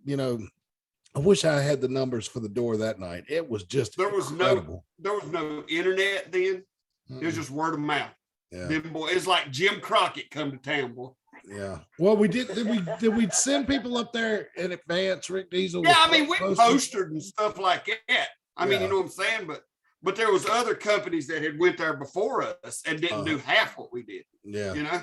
I wish I had the numbers for the door that night. It was just incredible. There was no internet then. It was just word of mouth. Yeah. It's like Jim Crockett come to town, boy. Yeah. Well, did we send people up there in advance, Rick Deezel? Yeah, I mean, we posted and stuff like that. I mean, you know what I'm saying? But there was other companies that had went there before us and didn't do half what we did. Yeah. You know?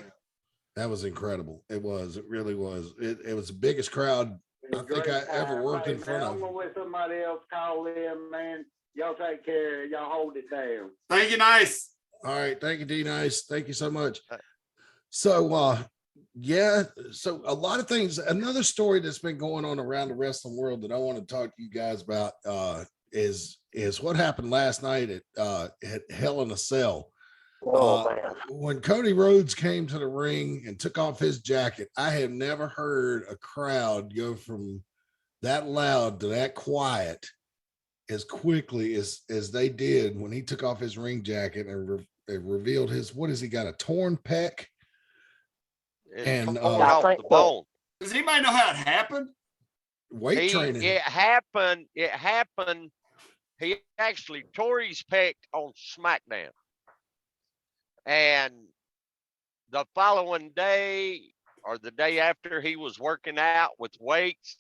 That was incredible. It was. It really was. It was the biggest crowd I think I ever worked in front of. I'm gonna let somebody else call in, man. Y'all take care. Y'all hold it down. Thank you, nice. All right. Thank you, D Nice. Thank you so much. So, so a lot of things. Another story that's been going on around the wrestling world that I want to talk to you guys about is what happened last night at Hell in a Cell. When Cody Rhodes came to the ring and took off his jacket, I have never heard a crowd go from that loud to that quiet as quickly as they did when he took off his ring jacket and revealed his, what has he got, a torn pec? And off the bone. Does anybody know how it happened? Weight training. It happened. He actually tore his pec on SmackDown. And the following day or the day after, he was working out with weights.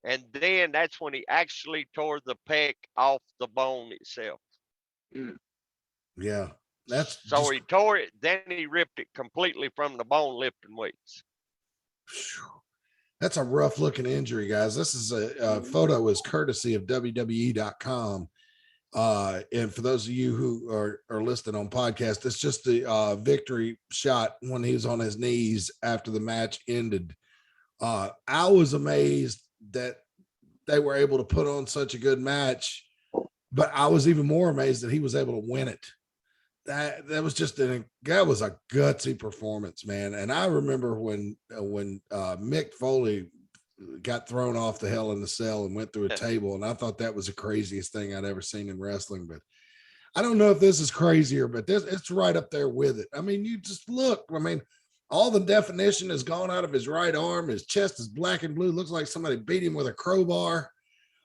And then that's when he actually tore the pec off the bone itself. Yeah. That's so just, he tore it. Then he ripped it completely from the bone lifting weights. that's a rough looking injury, guys. This is a photo is courtesy of WWE.com. And for those of you who are listed on podcast, it's just the victory shot when he was on his knees after the match ended. I was amazed that they were able to put on such a good match, but I was even more amazed that he was able to win it. That was just that was a gutsy performance, man. And I remember when Mick Foley got thrown off the Hell in the Cell and went through a table, and I thought that was the craziest thing I'd ever seen in wrestling. But I don't know if this is crazier, but it's right up there with it. I mean, you just look. I mean, all the definition has gone out of his right arm. His chest is black and blue. Looks like somebody beat him with a crowbar.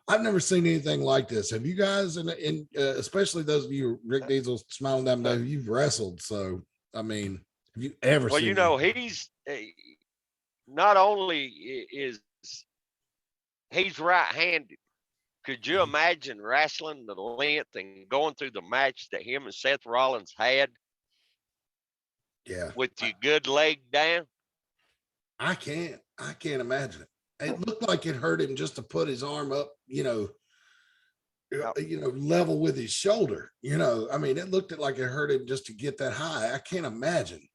I've never seen anything like this. Have you guys, especially those of you, Rick Deezel, Smiling Diamond Dave, you've wrestled. So, I mean, have you ever Well, seen you know, anything? he's not only is he's right-handed. Could you imagine wrestling the length and going through the match that him and Seth Rollins had? Yeah. With your good leg down? I can't imagine it. It looked like it hurt him just to put his arm up, level with his shoulder. I mean, it looked like it hurt him just to get that high. I can't imagine.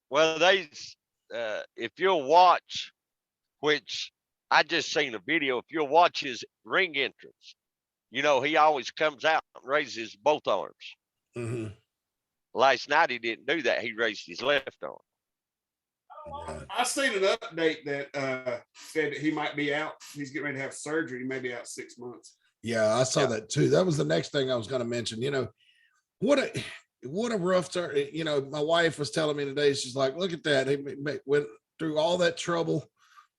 Well, if you'll watch, which I just seen a video, if you'll watch his ring entrance, he always comes out and raises both arms. Mm-hmm. Last night he didn't do that. He raised his left arm. I seen an update that said that he might be out. He's getting ready to have surgery. He may be out 6 months. Yeah, I saw that too. That was the next thing I was going to mention. What a rough start. My wife was telling me today, she's like, look at that. He went through all that trouble.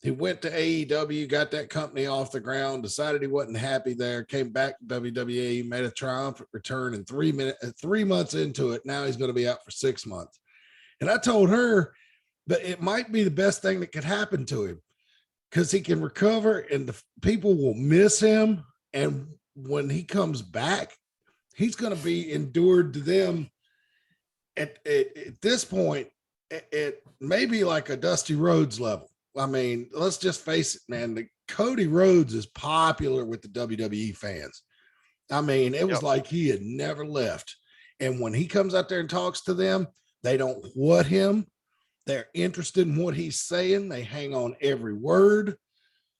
He went to AEW, got that company off the ground, decided he wasn't happy there, came back to WWE, made a triumphant return in 3 months into it. Now he's going to be out for 6 months. And I told her, but it might be the best thing that could happen to him because he can recover and the people will miss him. And when he comes back, he's going to be endured to them at this point, at maybe like a Dusty Rhodes level. I mean, let's just face it, man. Cody Rhodes is popular with the WWE fans. I mean, it was like he had never left. And when he comes out there and talks to them, they don't what him. They're interested in what he's saying. They hang on every word.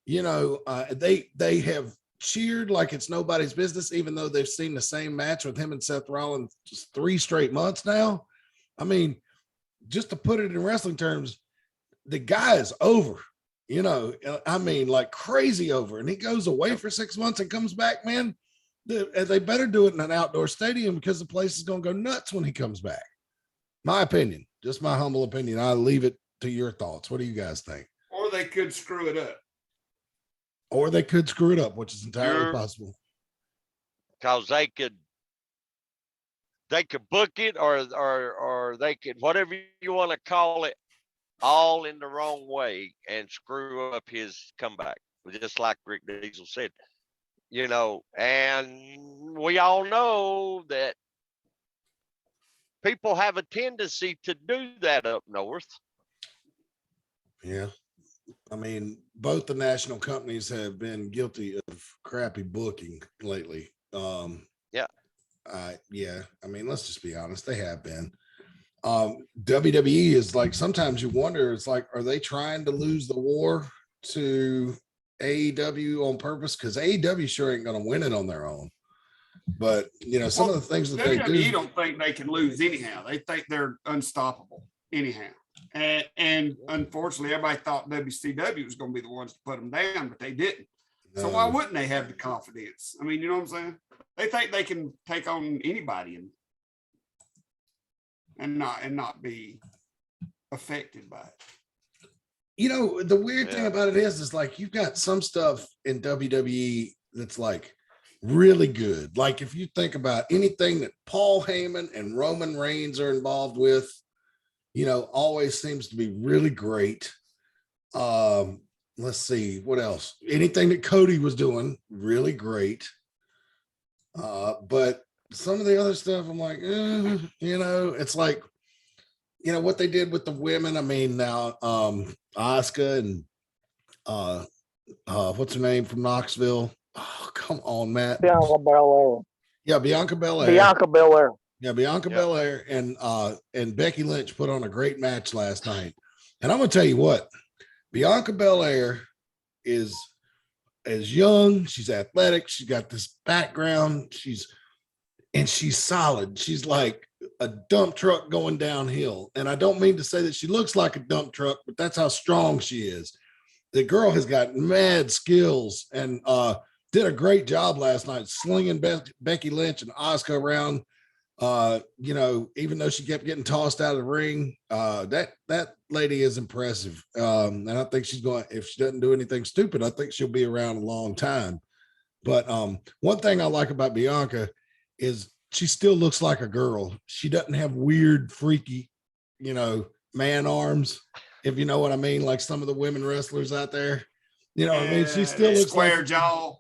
They have cheered like it's nobody's business, even though they've seen the same match with him and Seth Rollins just 3 straight months now. I mean, just to put it in wrestling terms, the guy is over, I mean, like crazy over. And he goes away for 6 months and comes back, man. They better do it in an outdoor stadium because the place is going to go nuts when he comes back. My opinion, just my humble opinion. I'll leave it to your thoughts. What do you guys think? Or they could screw it up. Which is entirely possible. Because they could book it or they could, whatever you want to call it, all in the wrong way and screw up his comeback. Just like Rick Deezel said, and we all know that people have a tendency to do that up north. Yeah. I mean, both the national companies have been guilty of crappy booking lately. Yeah. I mean, let's just be honest. They have been. WWE is like, sometimes you wonder, it's like, are they trying to lose the war to AEW on purpose? Because AEW sure ain't going to win it on their own. But, some of the things that they do. You don't think they can lose anyhow. They think they're unstoppable anyhow. And unfortunately, everybody thought WCW was going to be the ones to put them down, but they didn't. So why wouldn't they have the confidence? I mean, you know what I'm saying? They think they can take on anybody and not be affected by it. The weird thing about it is like you've got some stuff in WWE that's like really good. Like if you think about anything that Paul Heyman and Roman Reigns are involved with, always seems to be really great. Let's see what else. Anything that Cody was doing, really great. But some of the other stuff, I'm like, it's like, what they did with the women. I mean, now Asuka and what's her name from Knoxville? Oh, come on, Matt. Bianca Belair. Yeah, Bianca Belair. Bianca Belair. Yeah, Bianca Belair and Becky Lynch put on a great match last night. And I'm gonna tell you what, Bianca Belair is young, she's athletic, she's got this background, she's solid. She's like a dump truck going downhill. And I don't mean to say that she looks like a dump truck, but that's how strong she is. The girl has got mad skills and did a great job last night slinging Becky Lynch and Asuka around. Even though she kept getting tossed out of the ring, that lady is impressive. And I think if she doesn't do anything stupid, I think she'll be around a long time. But one thing I like about Bianca is she still looks like a girl. She doesn't have weird, freaky, man arms, if you know what I mean, like some of the women wrestlers out there. What I mean? She still looks square like jaw.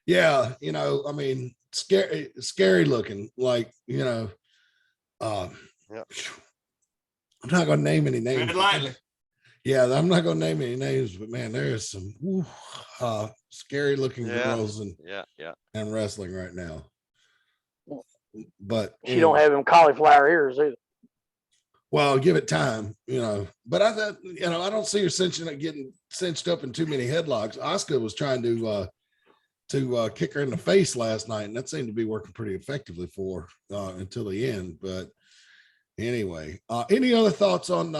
Yeah, I mean, scary looking, like, I'm not gonna name any names. Yeah, I'm not gonna name any names, but man, there's some scary looking girls and wrestling right now. But she don't have them cauliflower ears either. Well, give it time, But I thought, I don't see her getting cinched up in too many headlocks. Asuka was trying to kick her in the face last night, and that seemed to be working pretty effectively for her until the end. But anyway, any other thoughts on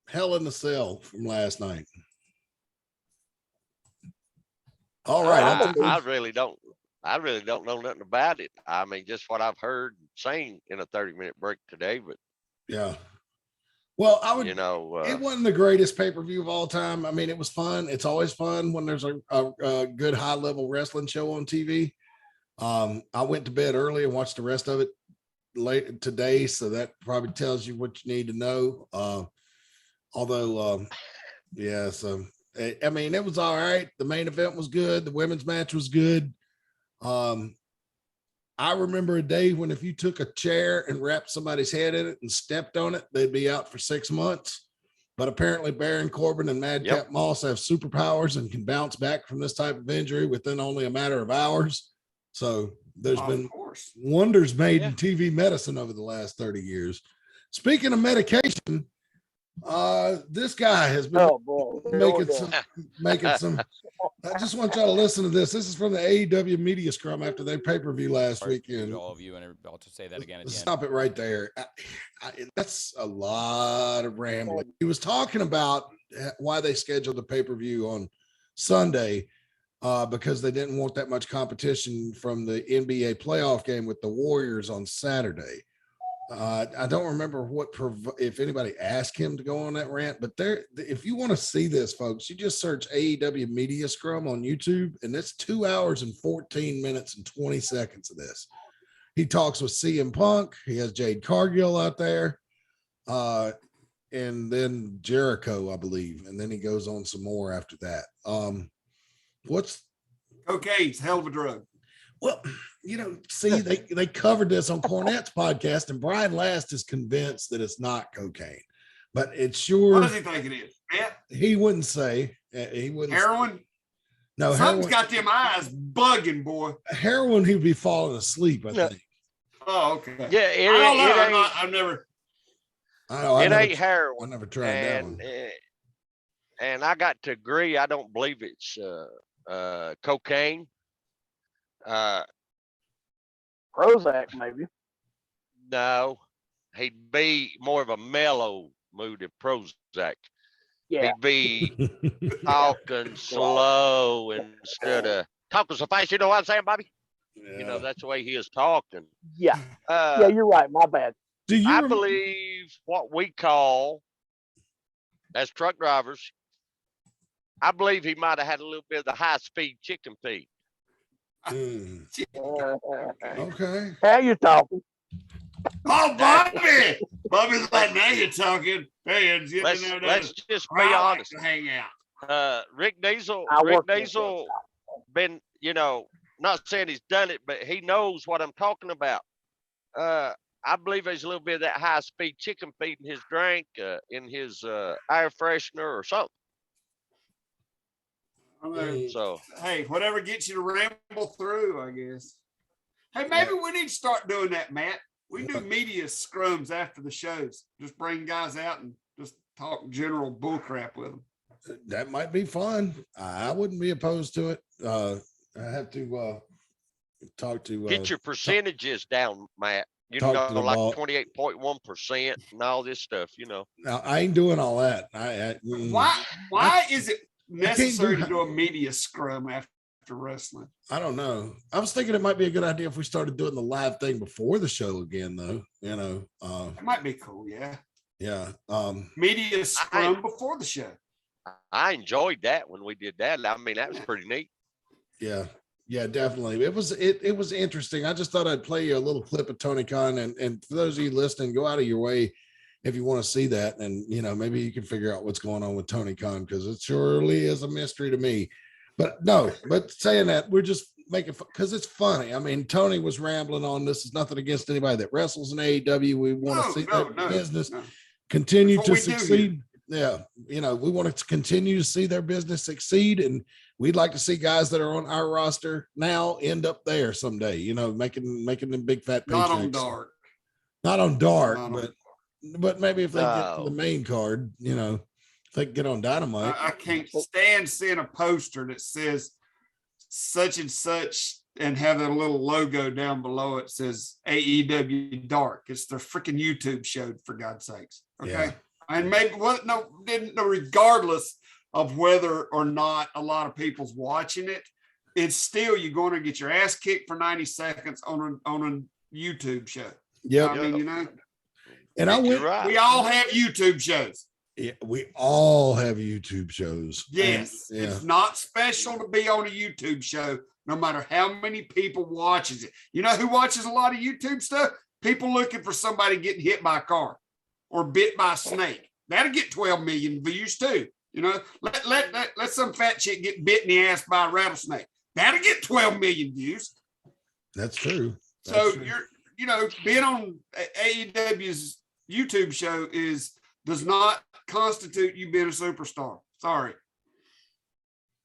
Hell in the Cell from last night? All right, I really don't know nothing about it. I mean, just what I've heard and seen in a 30-minute break today. But yeah, well, I would, it wasn't the greatest pay-per-view of all time. I mean, it was fun. It's always fun when there's a good high-level wrestling show on TV. I went to bed early and watched the rest of it late today, so that probably tells you what you need to know. So I mean, it was all right. The main event was good. The women's match was good. I remember a day when if you took a chair and wrapped somebody's head in it and stepped on it, they'd be out for 6 months. But apparently Baron Corbin and Madcap Moss have superpowers and can bounce back from this type of injury within only a matter of hours. So there's been wonders made in TV medicine over the last 30 years. Speaking of medication, this guy has been making some. I just want y'all to listen to this. This is from the AEW Media Scrum after their pay-per-view last weekend. All of you, and I'll just say that again. Stop it right there. That's a lot of rambling. He was talking about why they scheduled the pay-per-view on Sunday because they didn't want that much competition from the NBA playoff game with the Warriors on Saturday. I don't remember if anybody asked him to go on that rant, but if you want to see this, folks, you just search AEW Media Scrum on YouTube, and it's 2 hours and 14 minutes and 20 seconds of this. He talks with CM Punk. He has Jade Cargill out there, and then Jericho, I believe, and then he goes on some more after that. Cocaine's a hell of a drug. Well, see, they covered this on Cornette's podcast, and Brian Last is convinced that it's not cocaine, but it's sure. What does he think it is? Yeah, he wouldn't say. He wouldn't. Heroin. No, something's got them eyes bugging, boy. Heroin, he'd be falling asleep. I think. Oh, okay. Yeah, I've never. It ain't heroin. I never tried that one. And I got to agree. I don't believe it's cocaine. Prozac, maybe. No, he'd be more of a mellow mood of Prozac. Yeah. He'd be talking slow instead of talking so fast. You know what I'm saying, Bobby? Yeah. That's the way he is talking. Yeah. Yeah, you're right. My bad. I believe what we call, as truck drivers, I believe he might have had a little bit of the high-speed chicken feed. Okay. How you talking? Oh, Bobby! Bobby's like, now you're talking. Hey, let's just be honest. Hang out. Rick Deezel been, not saying he's done it, but he knows what I'm talking about. I believe there's a little bit of that high speed chicken feed in his drink, in his air freshener or something. So hey, whatever gets you to ramble through, I guess. Hey, maybe we need to start doing that, Matt. We do media scrums after the shows. Just bring guys out and just talk general bullcrap with them. That might be fun. I wouldn't be opposed to it. I have to talk to get your percentages down, Matt. You know, like 28.1% and all this stuff. You know. Now I ain't doing all that. Why is it necessary to do a media scrum after wrestling? I don't know. I was thinking it might be a good idea if we started doing the live thing before the show again, though. You know, it might be cool. Yeah. Yeah. Media scrum before the show. I enjoyed that when we did that. I mean, that was pretty neat. Yeah. Yeah, definitely. It was interesting. I just thought I'd play you a little clip of Tony Khan, and for those of you listening, go out of your way if you want to see that, and you know, maybe you can figure out what's going on with Tony Khan, because it surely is a mystery to me. But saying that, we're just making fun because it's funny. I mean, Tony was rambling on. This is nothing against anybody that wrestles in AEW. We want to see that business continue to succeed. Yeah, you know, we want to continue to see their business succeed, and we'd like to see guys that are on our roster now end up there someday. You know, making them big fat paychecks. Not on dark, but maybe if they get to the main card, you know, if they get on Dynamite. I can't stand seeing a poster that says such and such and have a little logo down below it says AEW Dark. It's their freaking YouTube show, for God's sakes. Okay. Yeah. And maybe regardless of whether or not a lot of people's watching it, it's still you're going to get your ass kicked for 90 seconds on a YouTube show. Yeah, I mean, you know, and we all have YouTube shows. Yeah, we all have YouTube shows. Yes, it's not special to be on a YouTube show, no matter how many people watches it. You know who watches a lot of YouTube stuff? People looking for somebody getting hit by a car or bit by a snake. That'll get 12 million views too. You know, let some fat chick get bit in the ass by a rattlesnake. That'll get 12 million views. That's true. You know, being on AEW's YouTube show does not constitute you being a superstar. Sorry.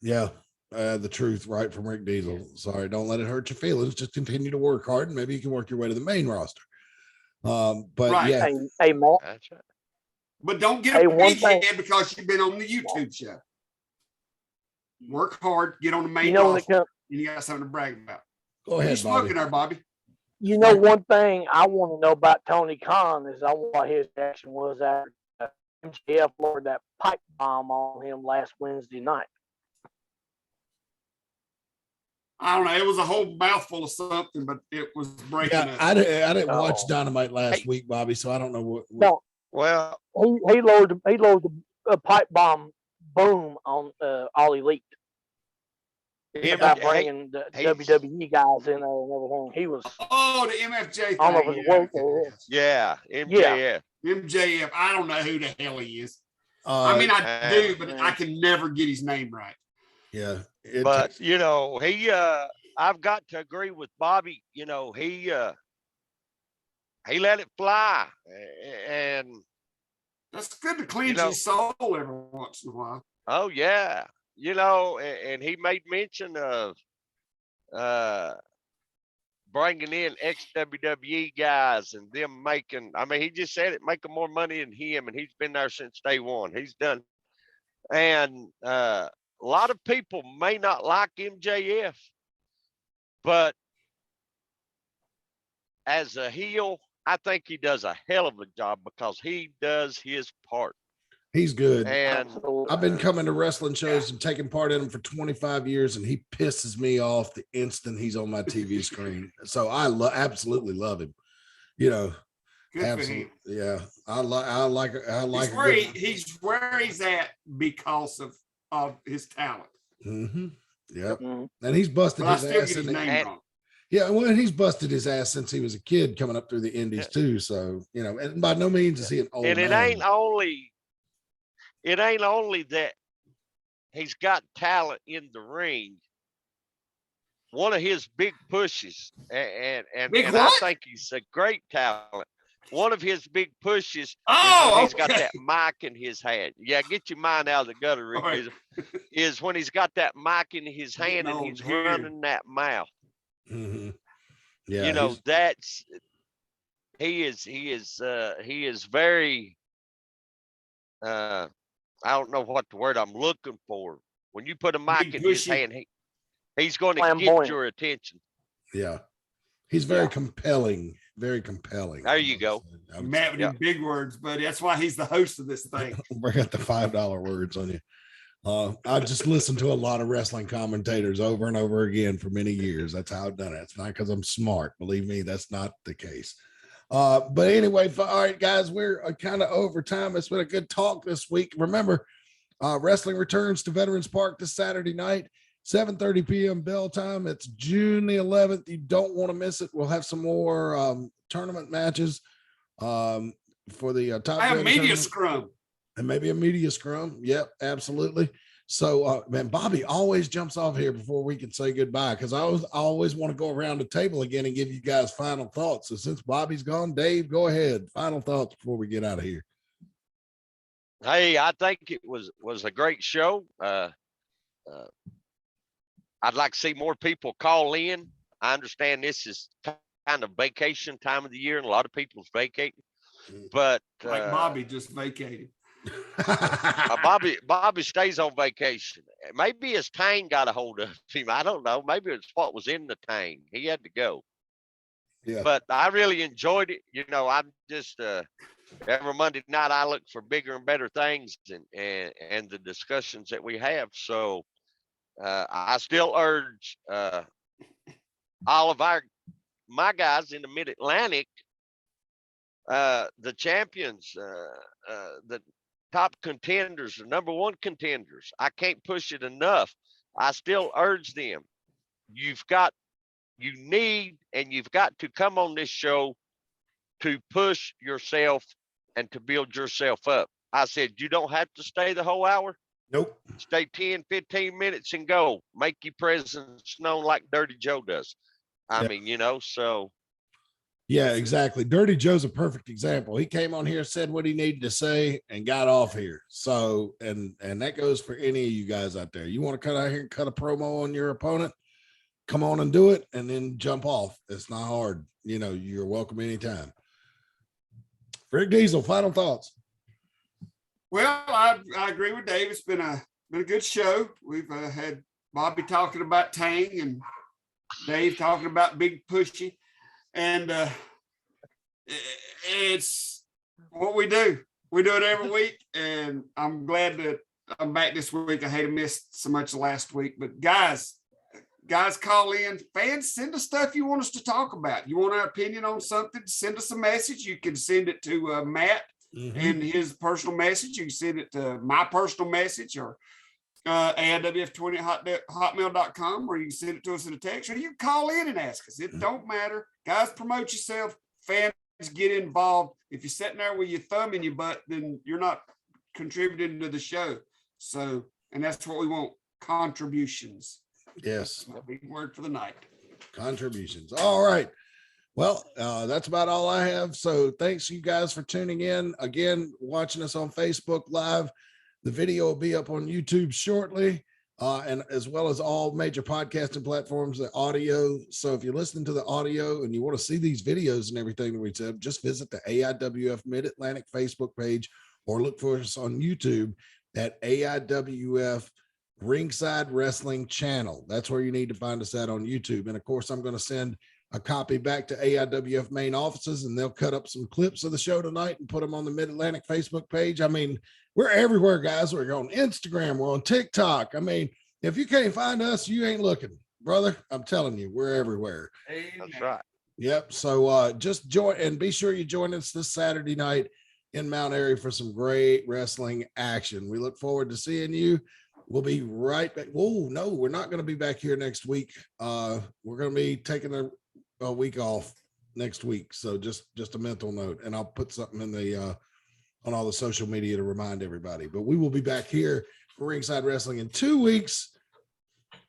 Yeah. The truth, right from Rick Deezel. Sorry, don't let it hurt your feelings. Just continue to work hard, and maybe you can work your way to the main roster. But yeah, hey Matt. That's right. But don't get a big head because you've been on the YouTube show. Work hard, get on the main roster, and you got something to brag about. Go ahead, Bobby. Smoking there, Bobby. You know, one thing I want to know about Tony Khan is I want what his action was after MJF lowered that pipe bomb on him last Wednesday night. I don't know. It was a whole mouthful of something, but it was breaking up. I didn't watch Dynamite last week, Bobby, so I don't know what. No, well, he lowered the pipe bomb boom on All Elite. About bringing the WWE guys in there and everything. He was the MFJ all over the world. Yeah, MJF. MJF. I don't know who the hell he is. I mean, I do, but I can never get his name right. Yeah. But you know, I've got to agree with Bobby. You know, he let it fly, and that's good to cleanse his soul every once in a while. Oh yeah, you know, and he made mention of bringing in ex-WWE guys and them making. I mean, he just said it, making more money than him, and he's been there since day one. He's done, and a lot of people may not like MJF, but as a heel, I think he does a hell of a job because he does his part. He's good. And I've been coming to wrestling shows and taking part in them for 25 years, and he pisses me off the instant he's on my TV screen. So I absolutely love him. You know, good absolutely. For him. Yeah, I like. He's where he's at because of his talent. Mm-hmm. Yep. Mm-hmm. And he's busted his ass in the name. Yeah, well, he's busted his ass since he was a kid coming up through the indies too. So, you know, and by no means is he an old man. And it ain't only that he's got talent in the ring. one of his big pushes, and Big I what? think he's a great talent. One of his big pushes is Oh, when he's got okay. that mic in his hand. Yeah, get your mind out of the gutter, Rick. All right. Is when he's got that mic in his hand and on he's here. running that mouth. Mm-hmm. Yeah, You know, that's he is very I don't know what the word I'm looking for. When you put a mic Big in his pushy. hand, he's going to get Flamboyant. your attention. yeah. He's very compelling. Very compelling. There you go. Matt with them big words, buddy. That's why he's the host of this thing. Bring out the $5 words on you. I just listened to a lot of wrestling commentators over and over again for many years. That's how I've done it. It's not because I'm smart. Believe me, that's not the case. But anyway, all right, guys, we're kind of over time. It's been a good talk this week. Remember, wrestling returns to Veterans Park this Saturday night, 7:30 p.m. bell time. It's June the 11th. You don't want to miss it. We'll have some more tournament matches for the top. I have media tournament. scrum. And maybe a media scrum. Yep, absolutely. So, man, Bobby always jumps off here before we can say goodbye because I always want to go around the table again and give you guys final thoughts. So since Bobby's gone, Dave, go ahead. Final thoughts before we get out of here. Hey, I think it was a great show. I'd like to see more people call in. I understand this is kind of vacation time of the year and a lot of people's vacating, but Like Bobby just vacated. Bobby stays on vacation. Maybe his tang got a hold of him. I don't know. Maybe it's what was in the tang. He had to go. Yeah. But I really enjoyed it. You know, I'm just every Monday night I look for bigger and better things and the discussions that we have. So I still urge all of my guys in the Mid Atlantic, the champions, the top contenders, the number one contenders. I can't push it enough. I still urge them. You've got to come on this show to push yourself and to build yourself up. I said, you don't have to stay the whole hour. Nope. Stay 10, 15 minutes and go. Make your presence known like Dirty Joe does. I mean, you know, so. Yeah, exactly. Dirty Joe's a perfect example. He came on here, said what he needed to say, and got off here. So, and that goes for any of you guys out there. You want to cut out here and cut a promo on your opponent, come on and do it, and then jump off. It's not hard. You know, you're welcome anytime. Rick Deezel, final thoughts. Well, I agree with Dave. It's been a good show. We've had Bobby talking about Tang and Dave talking about Big Pushy. And it's what we do. We do it every week, and I'm glad that I'm back this week. I hate to miss so much last week, but guys call in. Fans, send us stuff you want us to talk about. You want our opinion on something, send us a message. You can send it to Matt and his personal message. You can send it to my personal message or AIWF20@hotmail.com, or you can send it to us in a text, or you can call in and ask us. It don't matter. Guys, promote yourself. Fans, get involved. If you're sitting there with your thumb in your butt, then you're not contributing to the show. So, and that's what we want, contributions. Yes. A big word for the night. Contributions. All right. Well, that's about all I have. So thanks you guys for tuning in. Again, watching us on Facebook Live. The video will be up on YouTube shortly, and as well as all major podcasting platforms, the audio. So if you're listening to the audio and you want to see these videos and everything that we said, just visit the AIWF Mid Atlantic Facebook page or look for us on YouTube at AIWF Ringside Wrestling Channel. That's where you need to find us at on YouTube. And of course, I'm going to send a copy back to AIWF main offices, and they'll cut up some clips of the show tonight and put them on the Mid Atlantic Facebook page. I mean, we're everywhere, guys. We're on Instagram. We're on TikTok. I mean, if you can't find us, you ain't looking, brother. I'm telling you, we're everywhere. That's right. Yep. So just join, and be sure you join us this Saturday night in Mount Airy for some great wrestling action. We look forward to seeing you. We'll be right back. Oh, no, we're not going to be back here next week. We're going to be taking a week off next week. So just a mental note, and I'll put something in the on all the social media to remind everybody. But we will be back here for Ringside Wrestling in 2 weeks.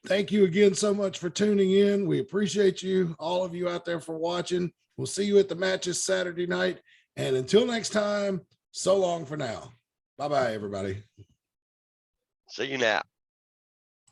thank you again so much for tuning in. We appreciate you, all of you out there, for watching. We'll see you at the matches Saturday night. And until next time, so long for now. Bye-bye, everybody. See you now.